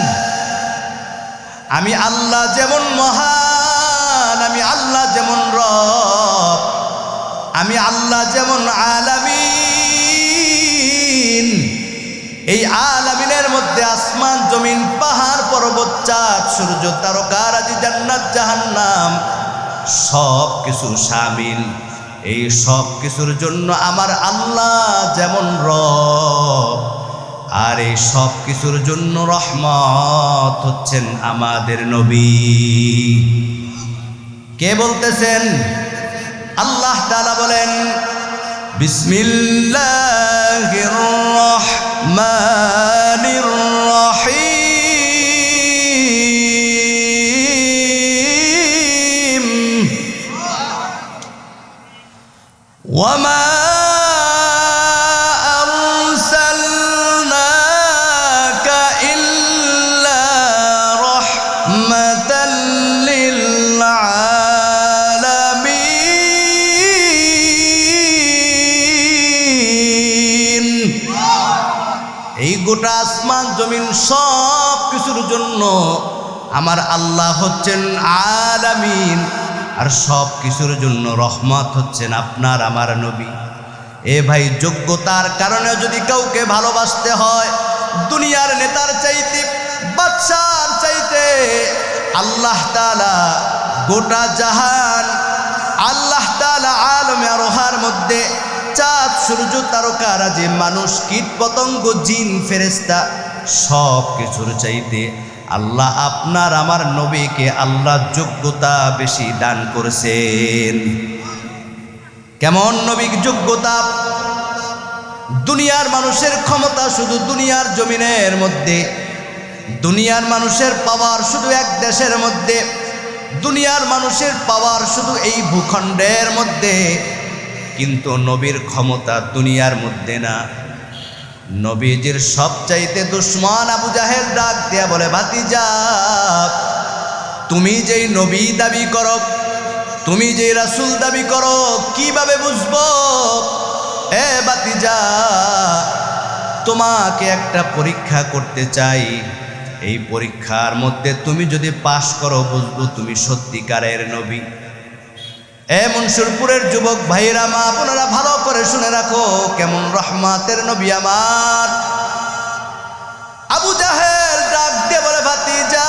আমি আল্লাহ যেমন মহান, আমি আল্লাহ যেমন রব, আমি আল্লাহ যেমন আলামিন, এই আলামিনের মধ্যে আসমান জমিন পাহাড় পর্বত চাঁদ সূর্য তারকারাজি জান্নাত জাহান্নাম সব কিছু শামিল। এই সব কিছুর জন্য আমার আল্লাহ যেমন রব, আর এই সব কিছুর জন্য রহমত হচ্ছেন আমাদের নবী। কে বলতেছেন? আল্লাহ তাআলা বলেন, বিসমিল্লাহির রহমানির রহিম, ওয়ামা আরসালনাকা ইল্লা রাহমাতাল লিল আলামিন। এই গোটা আসমান জমিন সব কিছুর জন্য আমার আল্লাহ হচ্ছেন আলামিন, আর সব কিছুর জন্য রহমত হচ্ছেন আপনার আমার নবী। এ ভাই, যোগ্যতার কারণে যদি কাউকে ভালোবাসতে হয়, দুনিয়ার নেতার চাইতে, বাদশার চাইতে আল্লাহ তাআলা গোটা জাহান, আল্লাহ তাআলা আলমে আরোহার মধ্যে চাঁদ সূর্য তারকারাজি মানুষ কীট পতঙ্গ জিন ফেরেশতা সব কিছুর চাইতে আল্লাহ আপনার আমার নবীকে আল্লাহ যোগ্যতা বেশি দান করেছেন। কেমন নবীর যোগ্যতা। দুনিয়ার মানুষের ক্ষমতা শুধু দুনিয়ার জমিনের মধ্যে, দুনিয়ার মানুষের পাওয়ার শুধু এক দেশের মধ্যে, দুনিয়ার মানুষের পাওয়ার শুধু এই ভূখণ্ডের মধ্যে, কিন্তু নবীর ক্ষমতা দুনিয়ার মধ্যে না। নবীজির সবচাইতে দুশ্মন আবু জাহেল ডাক দিয়া বলে, ভাতিজা তুমি যেই নবী দাবি করো, তুমি যেই রাসূল দাবি করো, কিভাবে বুঝবো? এ ভাতিজা তোমাকে একটা পরীক্ষা করতে চাই, এই পরীক্ষার মধ্যে তুমি যদি পাশ করো বুঝবো তুমি সত্যিকারের নবী। এ মনসুরপুরের যুবক ভাইরা মা আপনারা ভালো করে শুনে রাখো, কেমন রহমতের নবী আমার। আবু জাহেল ডাক দিয়ে বলে, ভাতিজা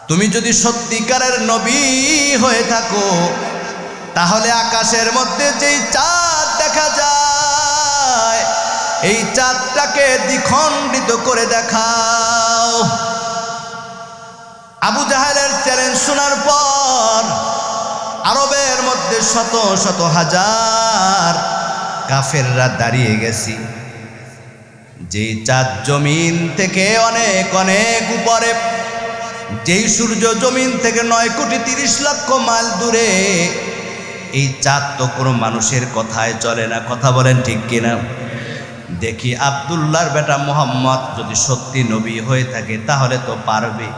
তুমি যদি সত্যিকারের নবী হয়ে থাকো তাহলে আকাশের মধ্যে যেই চাঁদ দেখা যায় এই চাঁদটাকে দ্বিখণ্ডিত করে দেখাও। আবু জাহেলের চ্যালেঞ্জ শোনার পর আরবের মধ্যে শত শত হাজার কাফেররা দাঁড়িয়ে গেছি। যেই চাঁদ জমিন থেকে অনেক অনেক উপরে, যেই সূর্য জমিন থেকে 9,30,00,000 মাইল দূরে, এই চাঁদ তো কোনো মানুষের কথায় চলে না। কথা বলেন ঠিক কিনা? দেখি আব্দুল্লাহর বেটা মুহাম্মদ যদি সত্যি নবী হয়ে থাকে তাহলে তো পারবে।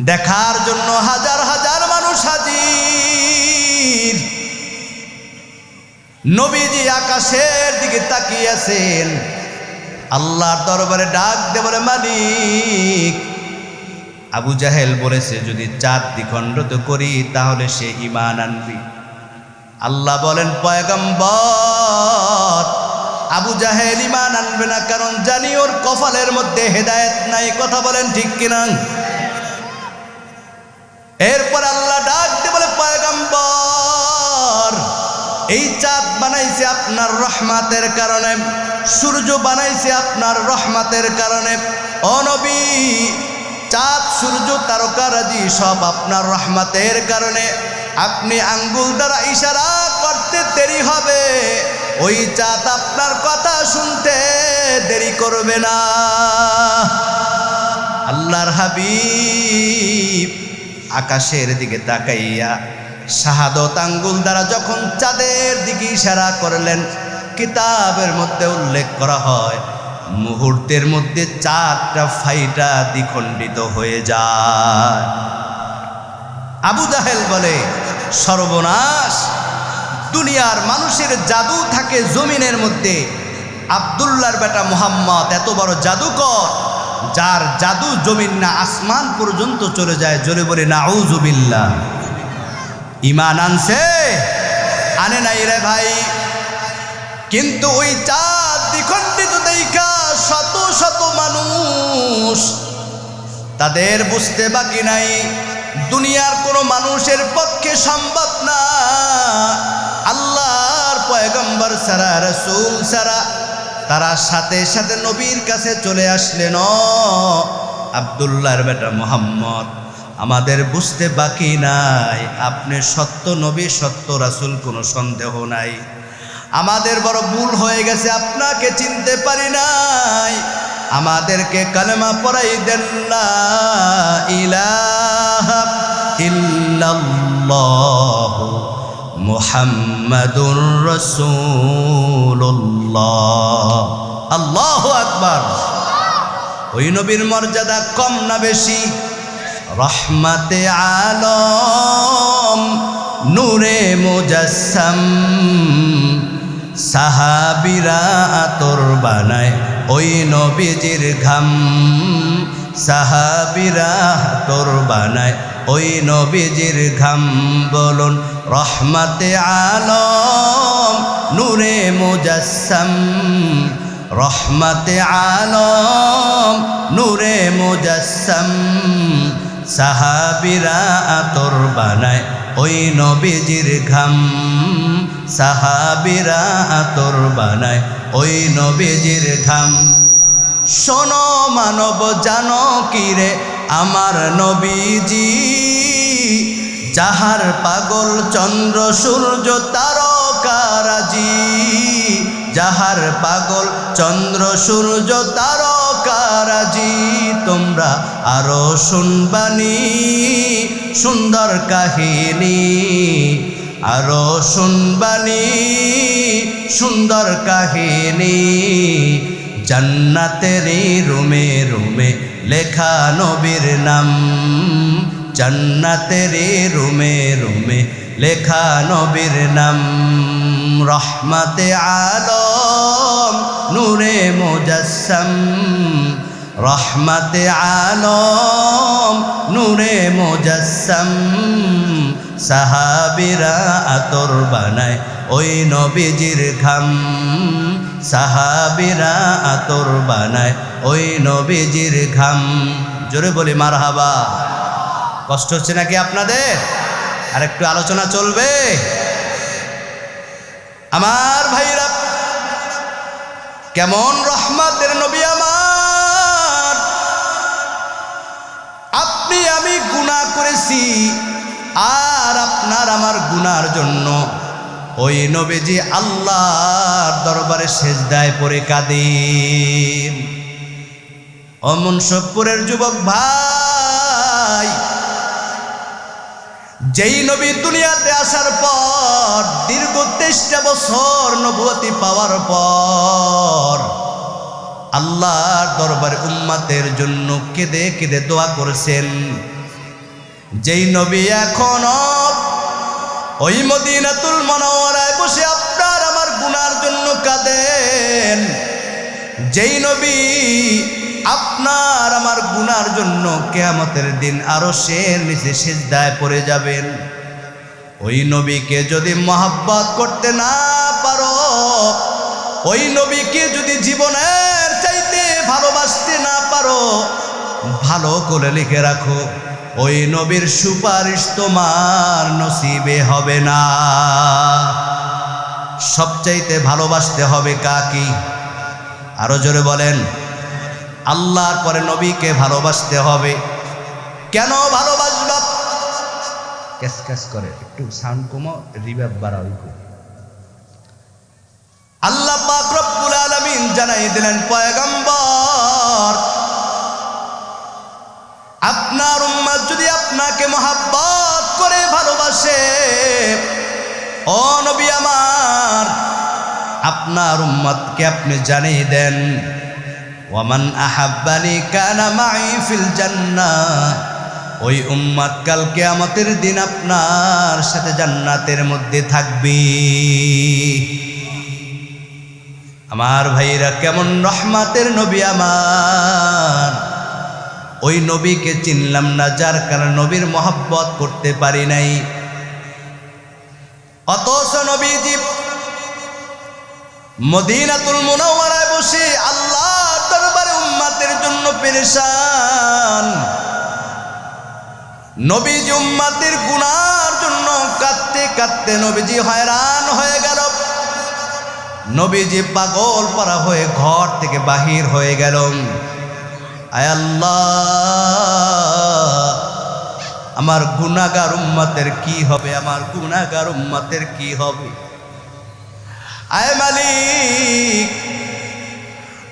দেখার জন্য হাজার হাজার মানুষ হাজির। নবীজি আকাশের দিকে তাকিয়ে আছেন, আল্লাহর দরবারে ডাক দিয়ে বলে, মালিক আবু জাহেল বলেছে যদি চাঁদ দ্বিখণ্ডিত করি তাহলে সে ঈমান আনবে। আল্লাহ বলেন, পয়গম্বর আবু জাহেল ঈমান আনবে না, কারণ জানি ওর কপালের মধ্যে হেদায়েত নাই। কথা বলেন ঠিক কিনা? এরপর আল্লাহ ডাক দিয়ে বলে, পয়গম্বর এই চাঁদ বানাইছে আপনার রহমতের কারণে, সূর্য বানাইছে আপনার রহমতের কারণে। ও নবী চাঁদ সূর্য তারকারাজি সব আপনার রহমতের কারণে। আপনি আঙ্গুল দ্বারা ইশারা করতে দেরি হবে, ওই চাঁদ আপনার কথা শুনতে দেরি করবে না। আল্লাহর হাবিব আকাশের দিকে তাকাইয়া শাহাদত আঙ্গুল দ্বারা যখন চাঁদের দিকে ইশারা করলেন, কিতাবের মধ্যে উল্লেখ করা হয় মুহূর্তের মধ্যে চাঁদটা ফাইটা দ্বিখণ্ডিত হয়ে যায়। আবু জাহেল বলে, সর্বনাশ, দুনিয়ার মানুষের জাদু থাকে জমিনের মধ্যে, আব্দুল্লাহর বেটা মুহাম্মদ এত বড় জাদুকর যার জাদু জমিন না আসমান পর্যন্ত চলে যায়। জোরে বলে নাউজুবিল্লাহ। ঈমান আনছে? আনে নাই রে ভাই। কিন্তু ওই চাঁদ দ্বিখণ্ডিত দেখা শত শত মানুষ, তাদের বুঝতে বাকি নাই দুনিয়ার কোনো মানুষের পক্ষে সম্ভব না আল্লাহর পয়গম্বর ছাড়া, রাসূল ছাড়া। তারা সাথে সাথে নবীর কাছে চলে আসলেন, আব্দুল্লাহর বেটা মুহাম্মদ আমাদের বুঝতে বাকি নাই, আপনি সত্য নবী সত্য রাসূল, কোনো সন্দেহ নাই। আমাদের বড় ভুল হয়ে গেছে, আপনাকে চিনতে পারি নাই, আমাদেরকে কালেমা পড়াই দেন, লা ইলাহা ইল্লাল্লাহু মুহাম্মাদুর রাসূলুল্লাহ। আল্লাহু আকবার। ওই নবীর মর্যাদা কম না বেশি? রহমতে আলম নূরে মুজাসসাম, সাহাবীরা আতর বানায় ওই নবীজির ঘাম, সাহাবীরা আতর বানায় ওই নবীজির ঘাম। বলুন রহমতে আলম নূরে মুজাসসাম, রহমতে আলম নূরে মুজাসসাম, সাহাবীরা আতর বানায় ওই নবীজির ঘাম, সাহাবীরা আতর বানায় ওই নবীজির ঘাম। শোনো মানব জানো কি রে আমার নবীজি, যাহার পাগল চন্দ্র সূর্য তারকারাজি, যাহার পাগল চন্দ্র সূর্য তারকারাজি। তোমরা আরো শুনবানি সুন্দর কাহিনী, আরো শুনবানি সুন্দর কাহিনী। জান্নাতেরই রুমে রুমে লেখা নবীর নাম, জান্নাতেরই রুমে রুমে লেখা নবীর নাম। রহমতে আলম নূরে মুজাসসাম, রহমতে আলম নূরে মুজাসসাম। সাহাবীরা আতর বানায় ওই নবীজির ঘাম, সাহাবীরা আতর বানায় ওই নবীজির ঘাম। জোরে বলি মারহাবা। কষ্ট হচ্ছে নাকি আপনাদের? আর একটু আলোচনা চলবে? আমার ভাইরা, কেমন রহমতের নবী আমার। আপনি আমি গুনাহ করেছি, আর আপনার আমার গুনার জন্য ওই নবীজি আল্লাহর দরবারে সেজদায় পড়ে কাঁদেন। ও মুনসবপুরের যুবক ভাই, যেই নবী দুনিয়াতে আসার পর দীর্ঘ 23টা বছর নবুয়তি পাওয়ার পর আল্লাহর দরবারে উম্মতের জন্য কেঁদে কেঁদে দোয়া করেছেন, যেই নবী এখনো ওই মদিনাতুল মুনাওয়ারায় বসে আপনার আমার গুনার জন্য কাঁদেন, যেই নবী আপনার আমার গুনার জন্য কিয়ামতের দিন আরশের নিচে সিজদায় পড়ে যাবেন। ওই নবীকে যদি মহব্বত করতে না পারো, ওই নবীকে যদি জীবনের চাইতে ভালোবাসতে না পারো, ভালো করে লিখে রাখো, ওই নবীর সুপারিশ তোমার নসিবে হবে না। সবচাইতে ভালোবাসতে হবে কাকে? আরো জোরে বলেন। আল্লাহর পরে নবীকে ভালোবাসতে হবে। কেন ভালোবাসবা? ক্যাস ক্যাস করে, একটু সাউন্ড কমো, রিভার্ব বাড়াও। আল্লাহ পাক রব্বুল আলামিন জানাই দিলেন, পয়গম্বর আপনার উম্মত যদি আপনাকে মহব্বত করে ভালোবাসে, ও নবী আমার, আপনার উম্মতকে আপনি জানিয়ে দেন, ওয়ামান আহাব্বানি কানা মাই ফিল জান্নাহ। ওই উম্মত কাল কিয়ামতের দিন আপনার সাথে জান্নাতের মধ্যে থাকবে। আমার ভাইরা, কেমন রহমতের নবী আমার। ওই নবীকে চিনলাম না, যার কারণে নবীর মহব্বত করতে পারি নাই। অথচ নবীজি মদিনাতুল মুনাওয়ারায় বসে আল্লাহর দরবারে উম্মতের জন্য পেরেশান। নবীজি উম্মতের গুনার জন্য কাঁদতে কাঁদতে নবীজি হয়রান হয়ে গেল। নবীজি পাগল পারা হয়ে ঘর থেকে বাহির হয়ে গেল। আয় আল্লাহ, আমার গুনাহগার উম্মতের কি হবে? আমার গুনাহগার উম্মতের কি হবে? আয় মালিক,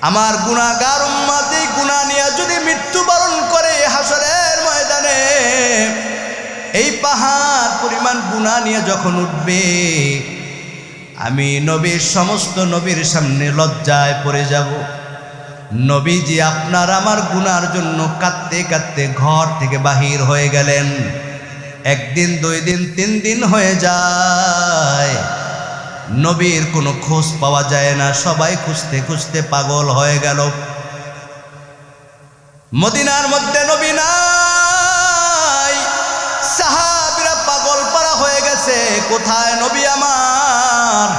আমার গুনাহগার উম্মত এই গুনাহ নিয়ে যদি মৃত্যুবরণ করে হাসরের ময়দানে, এই পাহাড় পরিমাণ গুনাহ নিয়ে যখন উঠবে, আমি নবীর সমস্ত নবীর সামনে লজ্জায় পড়ে যাব। নবীজি আপনার আমার গুনার জন্য কাঁদতে কাঁদতে ঘর থেকে বাহির হয়ে গেলেন। একদিন, 2 দিন, 3 দিন হয়ে যায়, নবীর কোনো খোঁজ পাওয়া যায় না। সবাই খুঁজতে খুঁজতে পাগল হয়ে গেল। মদিনার মধ্যে নবী নাই, সাহাবীরা পাগল পারা হয়ে গেছে, কোথায় নবী আমার?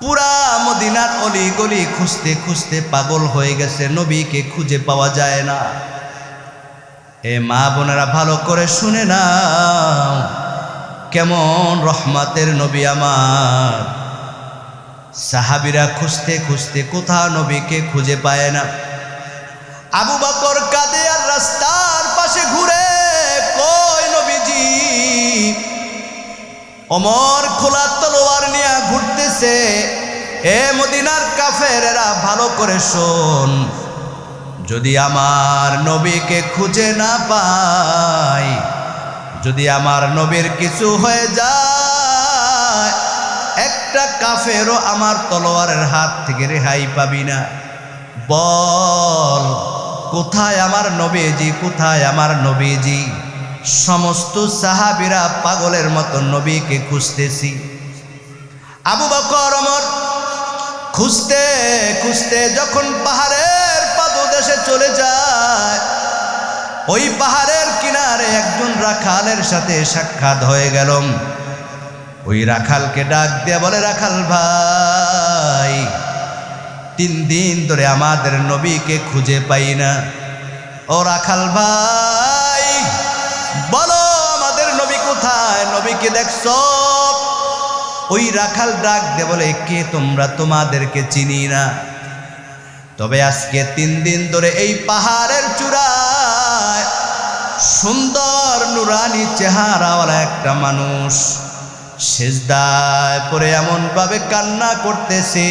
পুরা মদিনার অলি গলি খুঁজতে খুঁজতে পাগল হয়ে গেছে, নবীকে খুঁজে পাওয়া যায় না। এ মা বোনেরা, ভালো করে শুনে নাও, কেমন রহমতের নবী আমার। সাহাবীরা খুঁজতে খুঁজতে কোথাও নবীকে খুঁজে পায় না। আবু বকর কাঁদে আর রাস্তার পাশে ঘুরে, কই নবীজি? ওমর খোলা তলোয়ার নিয়ে ঘুরতেছে। এ মদিনার কাফেরেরা ভালো করে শোন, যদি আমার নবীকে খুঁজে না পাই, যদি আমার নবীর কিছু হয়ে যায়, একটা কাফেরও আমার তলোয়ারের হাত থেকে রেহাই পাবি না। বল কোথায় আমার নবীজি, কোথায় আমার নবীজি? সমস্ত সাহাবীরা পাগলের মতো নবীকে খুঁজতেছি। আবু বকর ওমর খুঁজতে খুঁজতে যখন পাহাড়ের পাদদেশে চলে যায়, ওই পাহাড়ের কিনারে একজন রাখালের সাথে সাক্ষাৎ হয়ে গেল। ওই রাখালকে ডাক দিয়ে বলে, রাখাল ভাই, 3 দিন ধরে আমাদের নবীকে খুঁজে পাই না। ও রাখাল ভাই, বলো আমাদের নবী কোথায়, নবীকে দেখছো? ওই রাখাল ডাক দিয়ে বলে, কে তোমরা? তোমাদেরকে চিনি না, তবে আজকে 3 দিন ধরে এই পাহাড়ের চূড়ায় সুন্দর নুরানি চেহারাওয়ালা একটা মানুষ সিজদায় পড়ে এমন ভাবে কান্না করতেছে।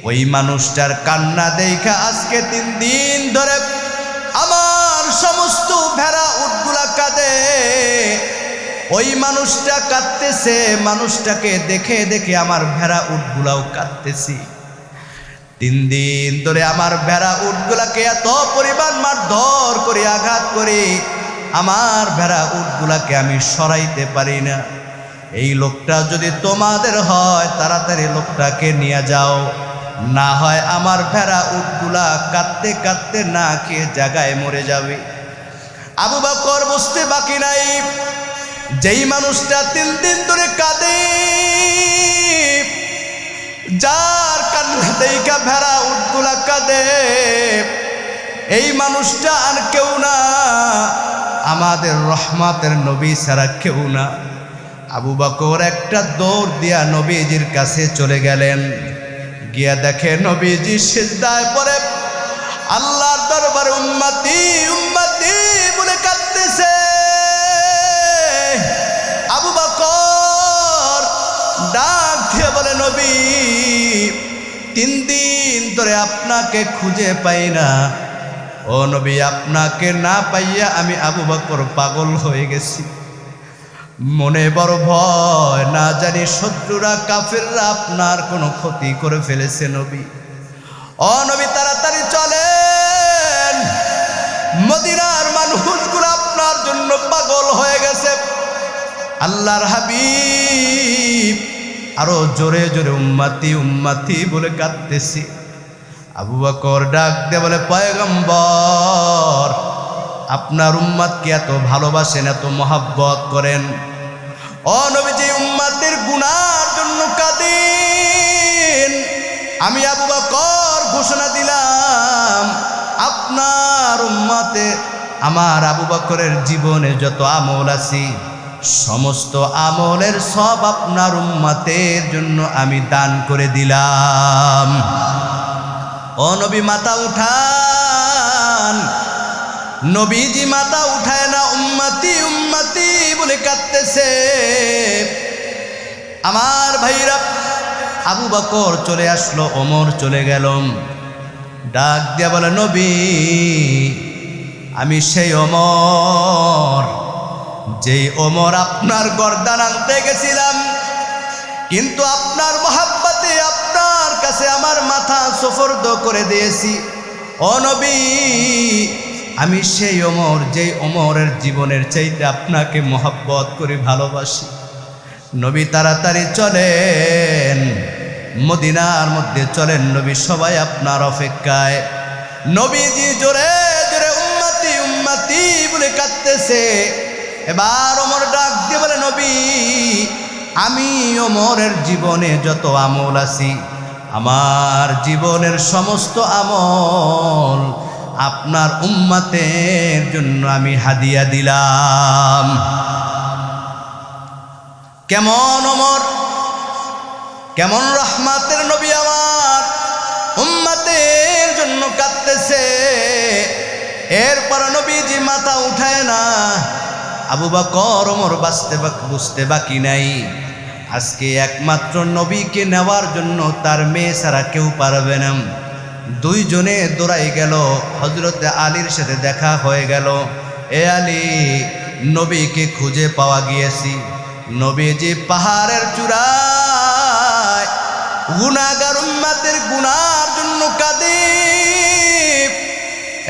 ওই মানুষটার কান্না দেখা আজকে 3 দিন ধরে আমার সমস্ত ভেড়া উটগুলা কাঁদে। ওই মানুষটা কাঁদতেছে, মানুষটাকে দেখে দেখে আমার ভেড়া উটগুলাও কাঁদতেছি। 3 দিন ধরে আমার ভেড়া উটগুলাকে এত পরিমাণ মারধর করে আঘাত করে আমার ভেড়া উটগুলাকে আমি সরাইতে পারি না। এই লোকটা যদি তোমাদের হয়, তাড়াতাড়ি লোকটাকে নিয়ে যাও, না হয় আমার ভেড়া উটগুলা কাঁদতে কাঁদতে না খেয়ে জায়গায় মরে যাবে। আবু বকর বুঝতে বাকি নাই, যেই মানুষটা 3 দিন ধরে কাঁদে, যার কান্না দেখা ভেড়া উটগুলা কাঁদে, এই মানুষটা আর কেউ না, আমাদের রহমতের নবী ছাড়া কেউ না। আবু বকর একটা দৌড় দিয়া নবীজির কাছে চলে গেলেন। গিয়া দেখে নবীজি সিজদায় পড়ে আল্লাহর দরবারে উম্মতি উম্মতি বলে কাঁদতেছে। আবু বকর ডাক দিয়ে বলে, নবী, 3 দিন ধরে আপনাকে খুঁজে পাই না। ও নবী, আপনাকে না পাইয়া আমি আবু বকর পাগল হয়ে গেছি। মনে বড় ভয়, না জানি শত্রুরা কাফেররা আপনার কোনো ক্ষতি করে ফেলেছে। নবী, ও নবী, তাড়াতাড়ি চলেন, মদিনার মানুষগুলো আপনার জন্য পাগল হয়ে গেছে। আল্লাহর হাবিব আরো জোরে জোরে উম্মতি উম্মতি বলে কাঁদতেছি। আবু বকর ডাক দিয়ে বলে, পয়গম্বর, আপনার উম্মতকে এত ভালোবাসেন, এত মহাব্বত করেন। ও নবীজি, উম্মতের গুনার জন্য কাঁদেন। আমি আবু বকর ঘোষণা দিলাম, আপনার উম্মতে আমার আবু বকরের জীবনে যত আমল আছে, সমস্ত আমলের সব আপনার উম্মতের জন্য আমি দান করে দিলাম। ও নবী, মাথা উঠান। নবীজি মাথা উঠায় না, উম্মতি উম্মতি বলে কাঁদতেছে। আমার ভাইরা, আবু বকর চলে আসলো, ওমর চলে গেল। ডাক দিয়া বলে, নবী, আমি সেই ওমর, যেই ওমর আপনার গর্দান আনতে গেছিলাম, কিন্তু আপনার মহাব্বতে আপনার কাছে আমার মাথা সুপর্দ করে দিয়েছি। ও নবী, আমি সেই ওমর, যেই ওমরের জীবনের চাইতে আপনাকে মহব্বত করে ভালোবাসি। নবী, তাড়াতাড়ি চলেন, মদিনার মধ্যে চলেন। নবী, সবাই আপনার অপেক্ষায়। নবীজি জোরে জোরে উম্মতি উম্মতি বলে কাঁদতেছে। এবার ওমর ডাক দিয়ে বলে, নবী, আমি ওমরের জীবনে যত আমল আছি, আমার জীবনের সমস্ত আমল আপনার উম্মতের জন্য আমি হাদিয়া দিলাম। কেমন ওমর, কেমন রহমতের নবী, আমার উম্মতের জন্য কাঁদতেছে। এরপর নবীজি মাথা উঠায় না, আবু বকর ওমর বুঝতে বাকি নাই, আজকে একমাত্র নবীকে নেওয়ার জন্য তার মেয়ে ছাড়া কেউ পারবে না। দুইজনে দৌড়াই গেল, হযরতে আলীর সাথে দেখা হয়ে গেল। এ আলী, নবীকে খুঁজে পাওয়া গিয়েছি। নবীজি পাহাড়ের চূড়ায় গুনাহগার উম্মতের গুনার জন্য কাঁদে।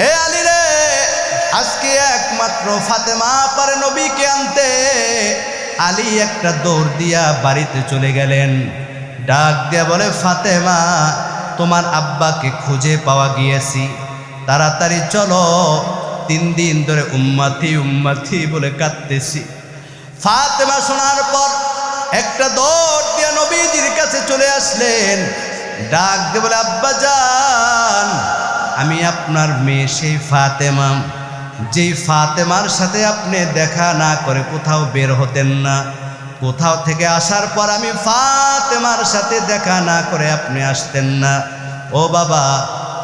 এ আলী রে, আজকে একমাত্র ফাতেমা পারে নবীকে আনতে। আলী একটা দৌড় দিয়া বাড়িতে চলে গেলেন, ডাক দিয়া বলে, ফাতেমা, তোমার আব্বাকে খুঁজে পাওয়া গিয়েছি, তাড়াতাড়ি চলো, 3 দিন ধরে উম্মতি উম্মতি বলে কাঁদতেছি। ফাতেমা শোনার পর একটা দৌড় দিয়া নবীজির কাছে চলে আসলেন, ডাক দিয়ে বলে, আব্বা জান, আমি আপনার মেয়ে সেই ফাতেমা, যেই ফাতেমার সাথে আপনি দেখা না করে কোথাও বের হতেন না। কোথাও থেকে আসার পর আমি ফাতেমার সাথে দেখা না করে আপনি আসতেন না। ও বাবা,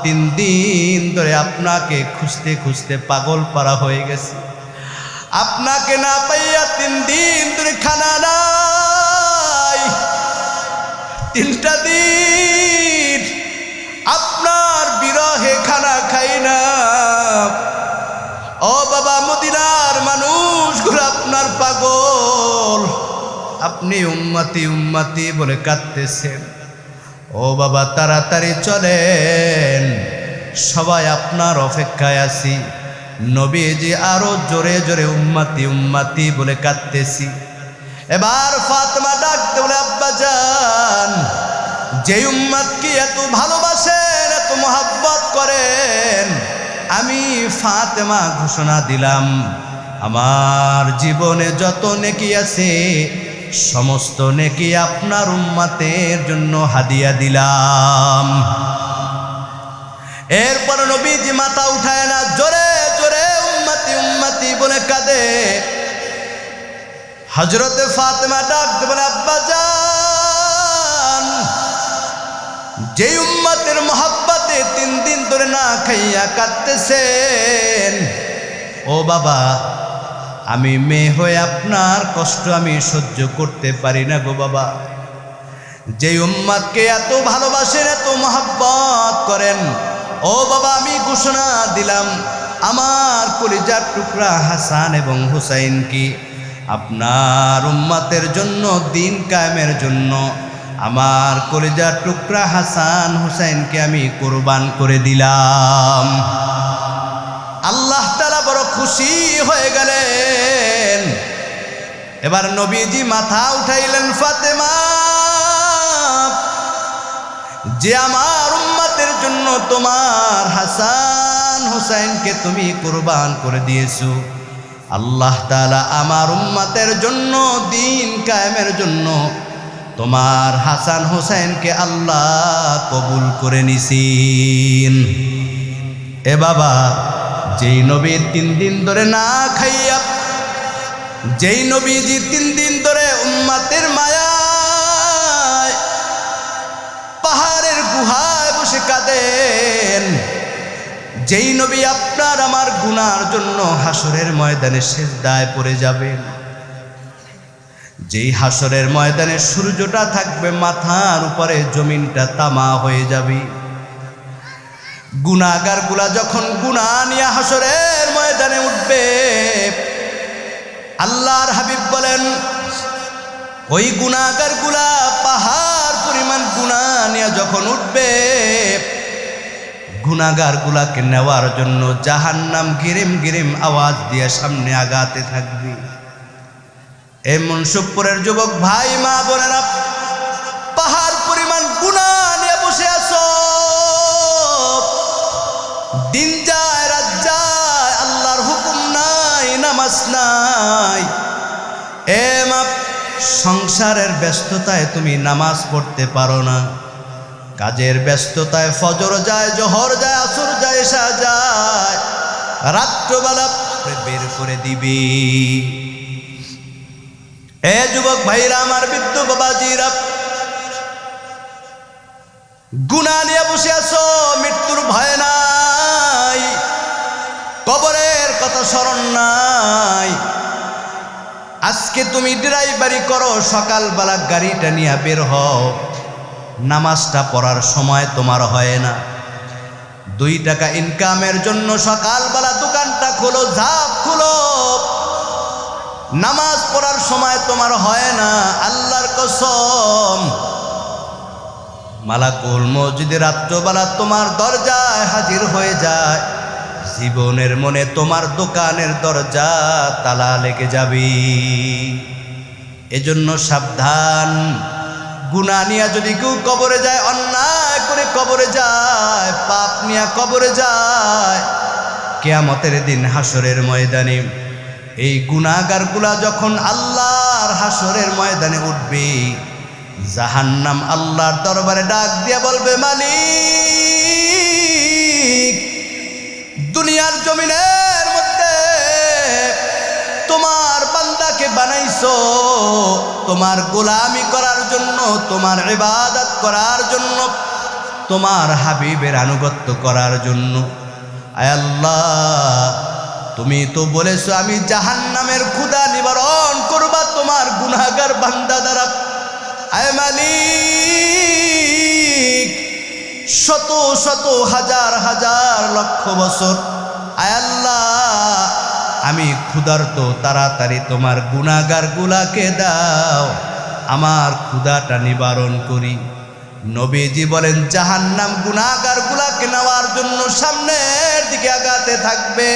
3 দিন ধরে আপনাকে খুঁজতে খুঁজতে পাগল পারা হয়ে গেছে। আপনাকে না পাইয়া 3 দিন ধরে খানা নাই। 3টা দিন আপনার বিরহে খানা খাই না। ও বাবা, মদিনার মানুষগুলো আপনার পাগল, আপনি উম্মতি উম্মতি বলে কাঁদতেছেন। ও বাবা, তাড়াতাড়ি চলেন, সবাই আপনার অপেক্ষায় আছি। নবীজি আরো জোরে জোরে উম্মতি উম্মতি বলে কাঁদতেছি। এবার ফাতেমা ডাকতে বলে, আব্বা জান, যে উম্মতকে এত ভালোবাসেন, এত মোহাব্বত করেন, আমি ফাতেমা ঘোষণা দিলাম, আমার জীবনে যত নেকি আছে সমস্ত নেকি আপনার উম্মতের জন্য হাদিয়া দিলাম। এরপর নবীজি মাথা উঠায় না, জোরে জোরে উম্মতি উম্মতি বলে কাঁদে। হযরতে ফাতেমা ডাকতে বলে, আব্বা জান, যে উম্মতের মোহাব্বতে 3 দিন ধরে না খাইয়া কাঁদতেছেন, ও বাবা, আমি মেয়ে হয়ে আপনার কষ্ট আমি সহ্য করতে পারি না গো বাবা। যে উম্মতকে এত ভালোবাসেন, এত মোহাব্বত করেন, ও বাবা, আমি ঘোষণা দিলাম, আমার কলিজার টুকরা হাসান এবং হুসাইন কি আপনার উম্মতের জন্য, দিন কায়েমের জন্য আমার কলিজার টুকরা হাসান হুসাইনকে আমি কুরবান করে দিলাম। আল্লাহ তাআলা বড় খুশি হয়ে গেলেন। এবার নবীজি মাথা উঠাইলেন, ফাতেমা, যে আমার উম্মতের জন্য তোমার হাসান হুসাইনকে তুমি কুরবান করে দিয়েছো, আল্লাহ তাআলা আমার উম্মতের জন্য, দিন কায়েমের জন্য তোমার হাসান হুসাইনকে আল্লাহ কবুল করে নিছেন। এ বাবা, যেই নবী 3 দিন ধরে না খাইয়া, যেই নবীজি 3 দিন ধরে উম্মতের মায়ায় পাহাড়ের গুহায় বসে কাঁদেন, যেই নবী আপনার আমার গুনার জন্য হাসরের ময়দানে সিজদায় পড়ে যাবেন, যেই হাসরের ময়দানে সূর্যটা থাকবে মাথার উপরে, জমিনটা তামা হয়ে যাবে, গুনাহগারগুলা যখন গুনাহ নিয়ে হাসরের ময়দানে উঠবে, আল্লাহর হাবিব বলেন, ওই গুনাহগারগুলা পাহাড় পরিমাণ গুনাহ নিয়ে যখন উঠবে, গুনাহগারগুলাকে নেওয়ার জন্য জাহান্নাম গিরিম গিরিম আওয়াজ দিয়ে সামনে আগাতে থাকবে। এই মনসুবপুরের যুবক ভাই, মা বোনেরা, পাহাড় পরিমাণ গুনাহ নিয়ে বসে আছো, দিন যায় রাত যায়, আল্লাহর হুকুম নাই, নামাজ নাই। এ মা, সংসারের ব্যস্ততায় তুমি নামাজ পড়তে পারো না, কাজের ব্যস্ততায় ফজর যায়, জোহর যায়, আসর যায়, এশা যায়, রাত্রবেলা বের করে দিবি। এ যুবক ভাইরা আমার, বৃদ্ধ বাবাজিরা, গুনাহ নিয়ে বসে আছো, মৃত্যুর ভয় নাই, কবরের কথা স্মরণ নাই, আজকে তুমি ড্রাইভারি করো, সকালবেলা গাড়িটা নিয়ে বের হও, নামাজটা পড়ার সময় তোমার হয় না। 2 টাকা ইনকামের জন্য সকালবেলা দোকানটা খোলো, ঝাপ খুলো, নামাজ পড়ার সময় তোমার হয় না। আল্লাহর কসম, মালাকুল মসজিদে রাত্রবেলা তোমার দরজায় হাজির হয়ে যায়, জীবনের মনে তোমার দোকানের দরজা তালা লেগে যাবে। এজন্য সাবধান। গুনাহ নিয়া যদি কেউ কবরে যায়, অন্যায় করে কবরে যায়, পাপ নিয়া কবরে যায়, কিয়ামতের দিন হাসরের ময়দানে এই গুনাহগারগুলা যখন আল্লাহর হাসরের ময়দানে উঠবে, জাহান্নাম আল্লাহর দরবারে ডাক দিয়া বলবে, মালিক, দুনিয়ার জমিনের মধ্যে তোমার বান্দাকে বানাইছো তোমার গোলামি করার জন্য, তোমার ইবাদত করার জন্য, তোমার হাবিবের আনুগত্য করার জন্য। আয় আল্লাহ, তুমি তো বলেছো আমি জাহান্নামের ক্ষুধা নিবারণ করবা তোমার গুনাহগার বান্দা দ্বারা। আয় মালিক, শত শত হাজার হাজার লক্ষ বছর আয় আল্লাহ আমি ক্ষুধার্ত, তাড়াতাড়ি তোমার গুনাহগার গুলাকে দাও, আমার ক্ষুধাটা নিবারণ করি। নবীজি বলেন, জাহান্নাম গুনাহগার গুলাকে নেওয়ার জন্য সামনের দিকে আগাতে থাকবে,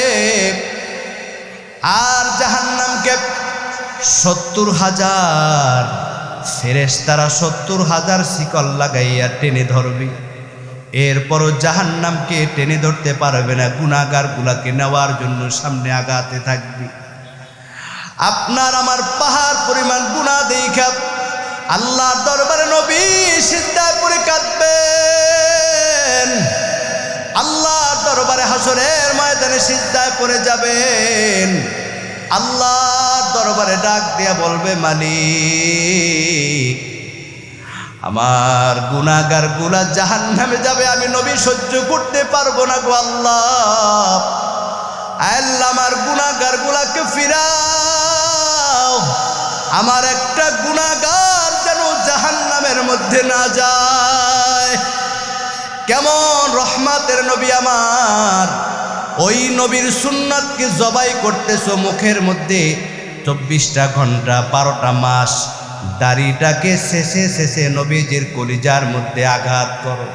আর জাহান্নামকে 70,000 ফেরেশতারা 70,000 শিকল লাগাইয়া টেনে ধরবে। এরপরও জাহান্নামকে টেনে ধরতে পারবে না, গুনাহগার গুলাকে নেওয়ার জন্য সামনে আগাতে থাকবে। আপনার আমার পাহাড় পরিমাণ গুনাহ দেখা আল্লাহর দরবারে নবী সিজদায় পড়ে কাঁদবেন, আল্লাহর দরবারে হাসরের ময়দানে সিজদায় পড়ে যাবেন। আল্লাহর দরবারে ডাক দিয়া বলবে, মালিক, আমার গুনাহগার গুলা জাহান্নামে যাবে, আমি নবী সহ্য করতে পারবো না গো আল্লাহ। আল্লাহ, আমার গুনাহগার গুলাকে ফিরাও, আমার একটা গুনাহগার যেন জাহান্নামের মধ্যে না যায়। কেমন রহমতের নবী আমার, ওই নবীর সুন্নাতকে জবাই করতেছো মুখের মধ্যে 24টা ঘন্টা 12টা মাস, দাড়িটাকে শেষে শেষে নবীজির কলিজার মধ্যে আঘাত করো।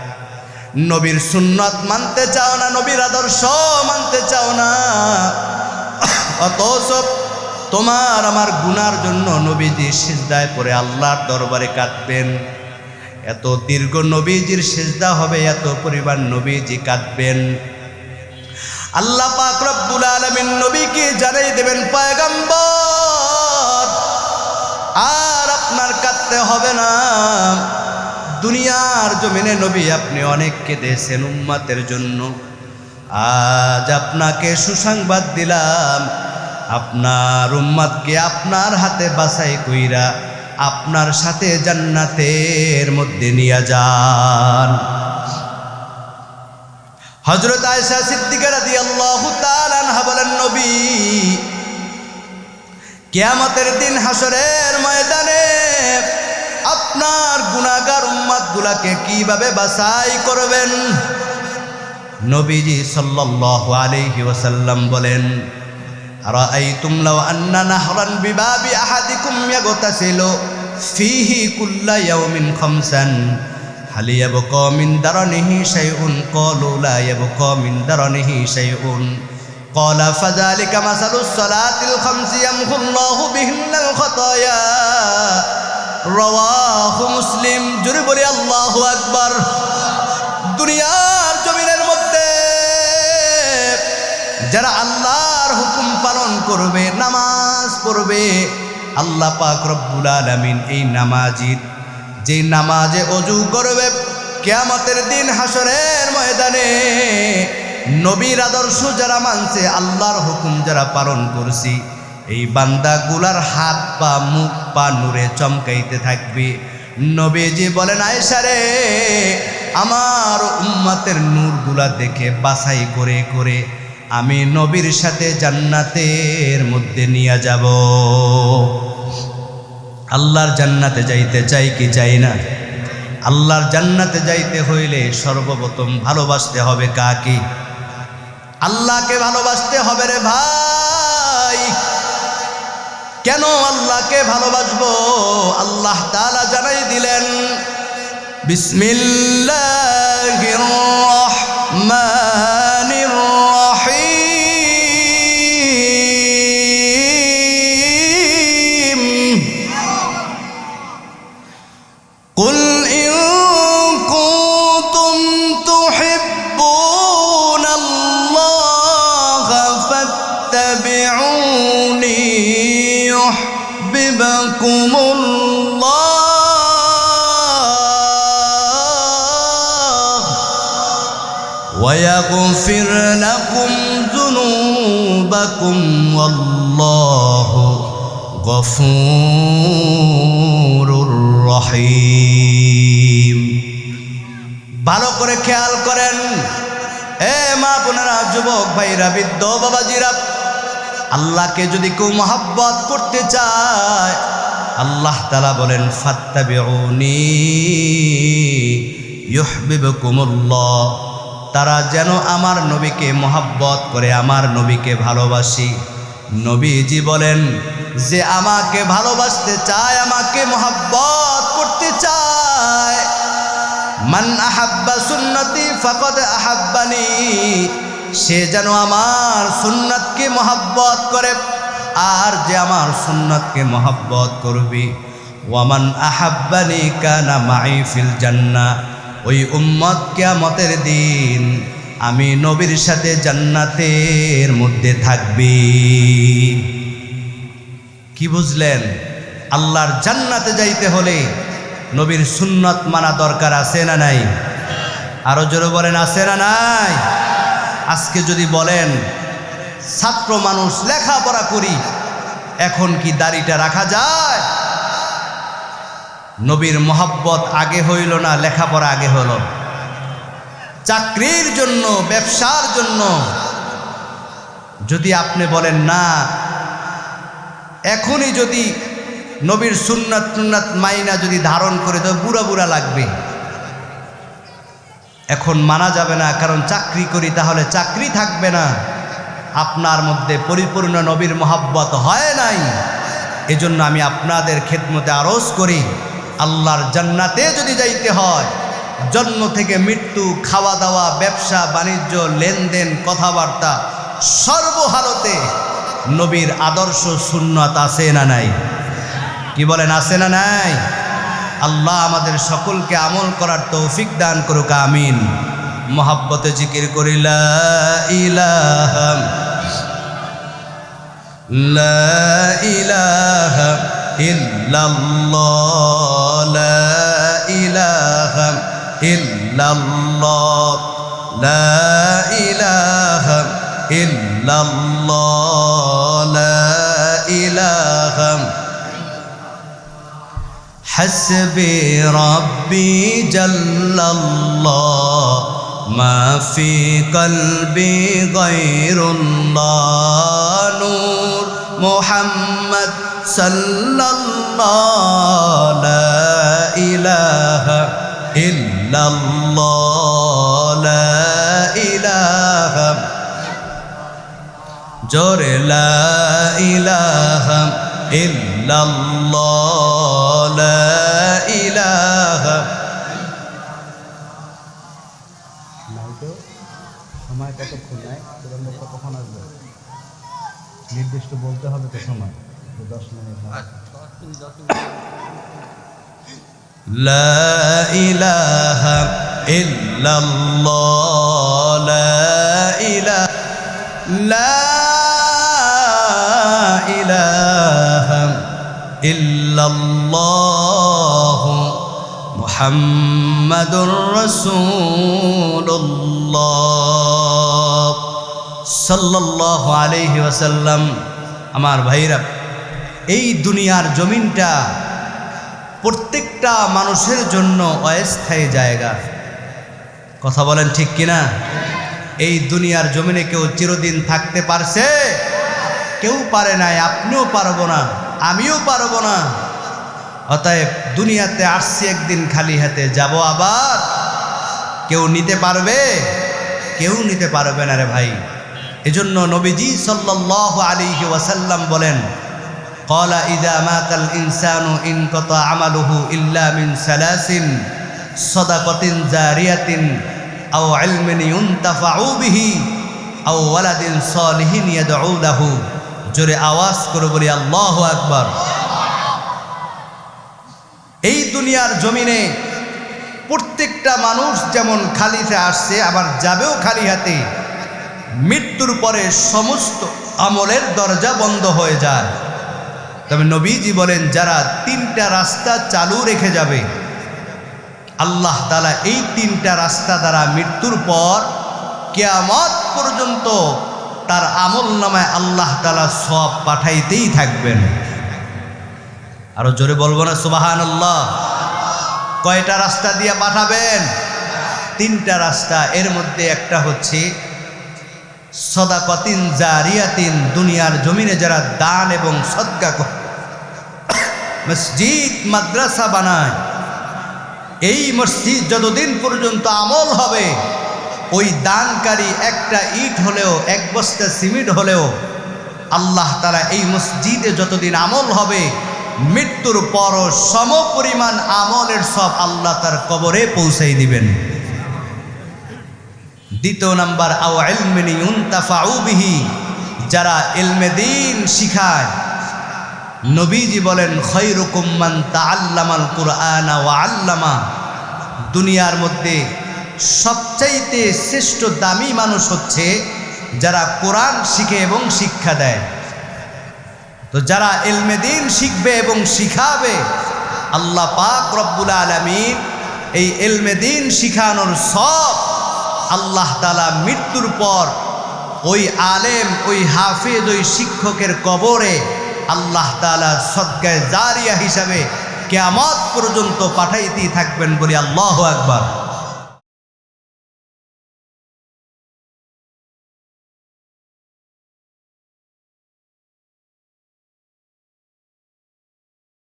নবীর সুন্নাত মানতে চাও না, নবীর আদর্শ মানতে চাও না, অথচ তোমার আমার গুনার জন্য নবীজি সিজদায় পড়ে আল্লাহর দরবারে কাঁদবেন। এত দীর্ঘ নবীজির সিজদা হবে, এত পরিমাণ নবীজি কাঁদবেন। আল্লাহ পাক রব্বুল আলামিন নবীকে জানাই দেবেন, পয়গম্বর, আর আপনার কাঁদতে হবে না। দুনিয়ার জমিনে নবী আপনি অনেক কেঁদেছেন উম্মতের জন্য, আজ আপনাকে সুসংবাদ দিলাম, আপনার উম্মতকে আপনার হাতে বাছাই কইরা আপনার সাথে জান্নাতের মধ্যে নিয়ে যান। হযরত আয়েশা সিদ্দিকা রাদিয়াল্লাহু তাআলা আনহা বলেন, নবী কিয়ামতের দিন হাসরের ময়দানে আপনার গুনাহগার উম্মতগুলোকে কিভাবে বাছাই করবেন? নবীজি সাল্লাল্লাহু আলাইহি ওয়াসাল্লাম বলেন, আরাআইতুম লাউ আন্না নাহরান বিবাবি আহাদিকুম ইয়াগতাসিলু ফীহি কুল্লা ইয়াউমিন খামসান হাল ইয়াবকা মিন দারনিহি শাইউন ক্বালু লা ইয়াবকা মিন দারনিহি শাইউন ক্বালা ফাযালিকা মাসালুস সালাতিল খামসি ইয়ামহুল্লাহু বিহিন্নাল খাতায়া রাওয়াহু মুসলিম। জোরে বলি আল্লাহু আকবার। দুনিয়ার জমিনের মধ্যে যারা আল্লাহর হুকুম পালন করবে, নামাজ পড়বে, আল্লাহ পাক রব্বুল আলামিন এই নামাজির যে নামাজে ওযু করবে, কিয়ামতের দিন হাসরের ময়দানে নবীর আদর্শ যারা মানছে, আল্লাহর হুকুম যারা পালন করছি, এই বান্দাগুলার হাত পা মুখ পা নূরে চমকাইতে থাকবে। নবীজি বলেন, আয়েশা রে, আমার উম্মতের নূরগুলা দেখে বাছাই করে করে আমি নবীর সাথে জান্নাতের মধ্যে নিয়ে যাব। আল্লাহর জান্নাতে যাইতে চাই কি চাই না? আল্লাহর জান্নাতে যাইতে হইলে সর্বপ্রথম ভালোবাসতে হবে কাকে? আল্লাহকে ভালোবাসতে হবে রে ভাই। কেন আল্লাহকে ভালোবাসবো? আল্লাহ তাআলা জানাই দিলেন, বিসমিল্লাহির রহমানির রহিম। কুল ইন কুনতুম তুহিব্বুনাল্লাহা ফাত্তাবিউনি يحببكم ويغفر لكم ذنوبكم والله غفور رحيم। ভালো করে খেয়াল করেন এ মা বোনেরা, যুবক ভাইরা, বৃদ্ধ বাবাজিরা, আল্লাহকে যদি কেউ মহব্বত করতে চায়, আল্লাহ তাআলা বলেন ফাত্তাবিউনি ইউহিব্বুকুমুল্লাহ। তারা যেন আমার নবীকে মহব্বত করে, আমার নবীকে ভালোবাসি। নবীজি বলেন যে আমাকে ভালোবাসতে চায়, আমাকে মহব্বত করতে চায়, মান আহাব্বা সুন্নতি ফাকাদ আহাব্বানি, সে যেন আমার সুন্নাতকে মহব্বত করে। আর যে আমার সুন্নাতকে মহব্বত করবে, ওয়ামান আহাব্বানি কানা মাই ফিল জান্নাহ, ওই উম্মত কিয়ামতের দিন আমি নবীর সাথে জান্নাতের মধ্যে থাকবে। কি বুঝলেন? আল্লাহর জান্নাতে যাইতে হলে নবীর সুন্নাত মানা দরকার আছে না নাই? আরো জোরে বলেন, আছে না নাই? আজকে যদি বলেন ছাত্র মানুষ, লেখাপড়া করি, এখন কি দাড়িটা রাখা যায়? নবীর মহব্বত আগে হইল না, লেখাপড়া আগে হলো? চাকরির জন্য, ব্যবসার জন্য যদি আপনি বলেন না, এখনই যদি নবীর সুন্নাত মাইনা যদি ধারণ করে তো বুড়া বুড়া লাগবে, এখন মানা যাবে না, কারণ চাকরি করি, তাহলে চাকরি থাকবে না। আপনার মধ্যে পরিপূর্ণ নবীর মহব্বত হয় নাই। এজন্য আমি আপনাদের খেদমতে আরজ করি, আল্লাহর জান্নাতে যদি যাইতে হয়, জন্ম থেকে মৃত্যু, খাওয়া দাওয়া, ব্যবসা বাণিজ্য, লেনদেন, কথাবার্তা, সর্বহালতে নবীর আদর্শ সুন্নাত আছে না নাই? কি বলেন, আছে না নাই? আল্লাহ আমাদের সকলকে আমল করার তৌফিক দান করুক, আমিন। মহব্বতে জিকির করি লা ইলাহা ইল্লাল্লাহ, লা ইলাহা ইল্লাল্লাহ, লা ইলাহা ইল্লাল্লাহ, লা ইলাহা حسبي ربي جل الله ما في قلبي غير الله نور محمد صلى الله لا إله إلا الله لا إله جور لا إله إلا الله لا إله সময় কতক্ষণ নাই? কতক্ষণ আসবে নির্দিষ্ট বলতে হবে তো সময়, 10 মিনিট। লা ইলাহা ইল্লাল্লাহ, লা ইলাহা, লা ইলাহা ইল্লাল্লাহ মুহাম্মাদুর রাসূলুল্লাহ সাল্লাল্লাহু আলাইহি ওয়াসাল্লাম। আমার ভাইরা, এই দুনিয়ার জমিনটা প্রত্যেকটা মানুষের জন্য অস্থায়ী জায়গা। কথা বলেন ঠিক কিনা? এই দুনিয়ার জমিনে কেউ চিরদিন থাকতে পারছে? কেউ পারে নাই, আপনিও পারবো না, আমিও পারবো না। অতএব দুনিয়াতে আসছি একদিন খালি হাতে, যাব আবার। কেউ নিতে পারবে? কেউ নিতে পারবে না রে ভাই। এজন্য নবীজি সাল্লাল্লাহু আলাইহি ওয়াসাল্লাম বলেন, ক্বালা ইযা মাতাল ইনসানু ইনকাতা আমালুহু ইল্লা মিন সালাসিন সাদাকাতিন জারিয়াতিন আও ইলমিন ইউনতাফাউ বিহি আও ওয়ালাদিন সালিহিন ইয়াদউ লাহু। জোরে আওয়াজ করে বলি আল্লাহু আকবার। এই দুনিয়ার জমিনে প্রত্যেকটা মানুষ যেমন খালিতে আসছে, আবার যাবেও খালি হাতে। মৃত্যুর পরে সমস্ত আমলের দরজা বন্ধ হয়ে যায়। তবে নবীজি বলেন, যারা তিনটা রাস্তা চালু রেখে যাবে, আল্লাহ তাআলা এই তিনটা রাস্তা দ্বারা মৃত্যুর পর কিয়ামত পর্যন্ত তার আমল নামায় আল্লাহ তাআলা সওয়াব পাঠাইতেই থাকবেন। আরো জোরে বলবো না সুবহানাল্লাহ? কয়টা রাস্তা দিয়ে পাঠাবেন? তিনটা রাস্তা। এর মধ্যে একটা হচ্ছে সাদাকাতিন জারিয়াতিন, দুনিয়ার জমিনে যারা দান এবং সদকা করে, মসজিদ মাদ্রাসা বানায়, এই মসজিদ যতদিন পর্যন্ত আমল হবে, ওই দানকারী একটা ইট হলেও, এক বস্তা সিমেন্ট হলেও আল্লাহ তাআলা এই মসজিদে যতদিন আমল হবে, মৃত্যুর পরও সমপরিমাণ আমলের সব আল্লাহ তার কবরে পৌঁছাই দিবেন। দ্বিতীয় নাম্বার, আও ইলমিন ইউনতাফাউ বিহি, যারা ইলমে দ্বীন শিখায়। নবীজি বলেন, খায়রুকুম মান তাআল্লামাল কুরআনা ওয়া আল্লামা। দুনিয়ার মধ্যে সবচাইতে শ্রেষ্ঠ দামি মানুষ হচ্ছে যারা কোরআন শিখে এবং শিক্ষা দেয়। তো যারা ইলমে দ্বীন শিখবে এবং শিখাবে, আল্লাহ পাক রব্বুল আলামিন এই ইলমে দ্বীন শিখানোর সব আল্লাহ তাআলা মৃত্যুর পর ওই আলেম, ওই হাফেজ, ওই শিক্ষকের কবরে আল্লাহ তাআলা সদকায়ে জারিয়া হিসাবে কিয়ামত পর্যন্ত পাঠাইতেই থাকবেন বলি আল্লাহু আকবার।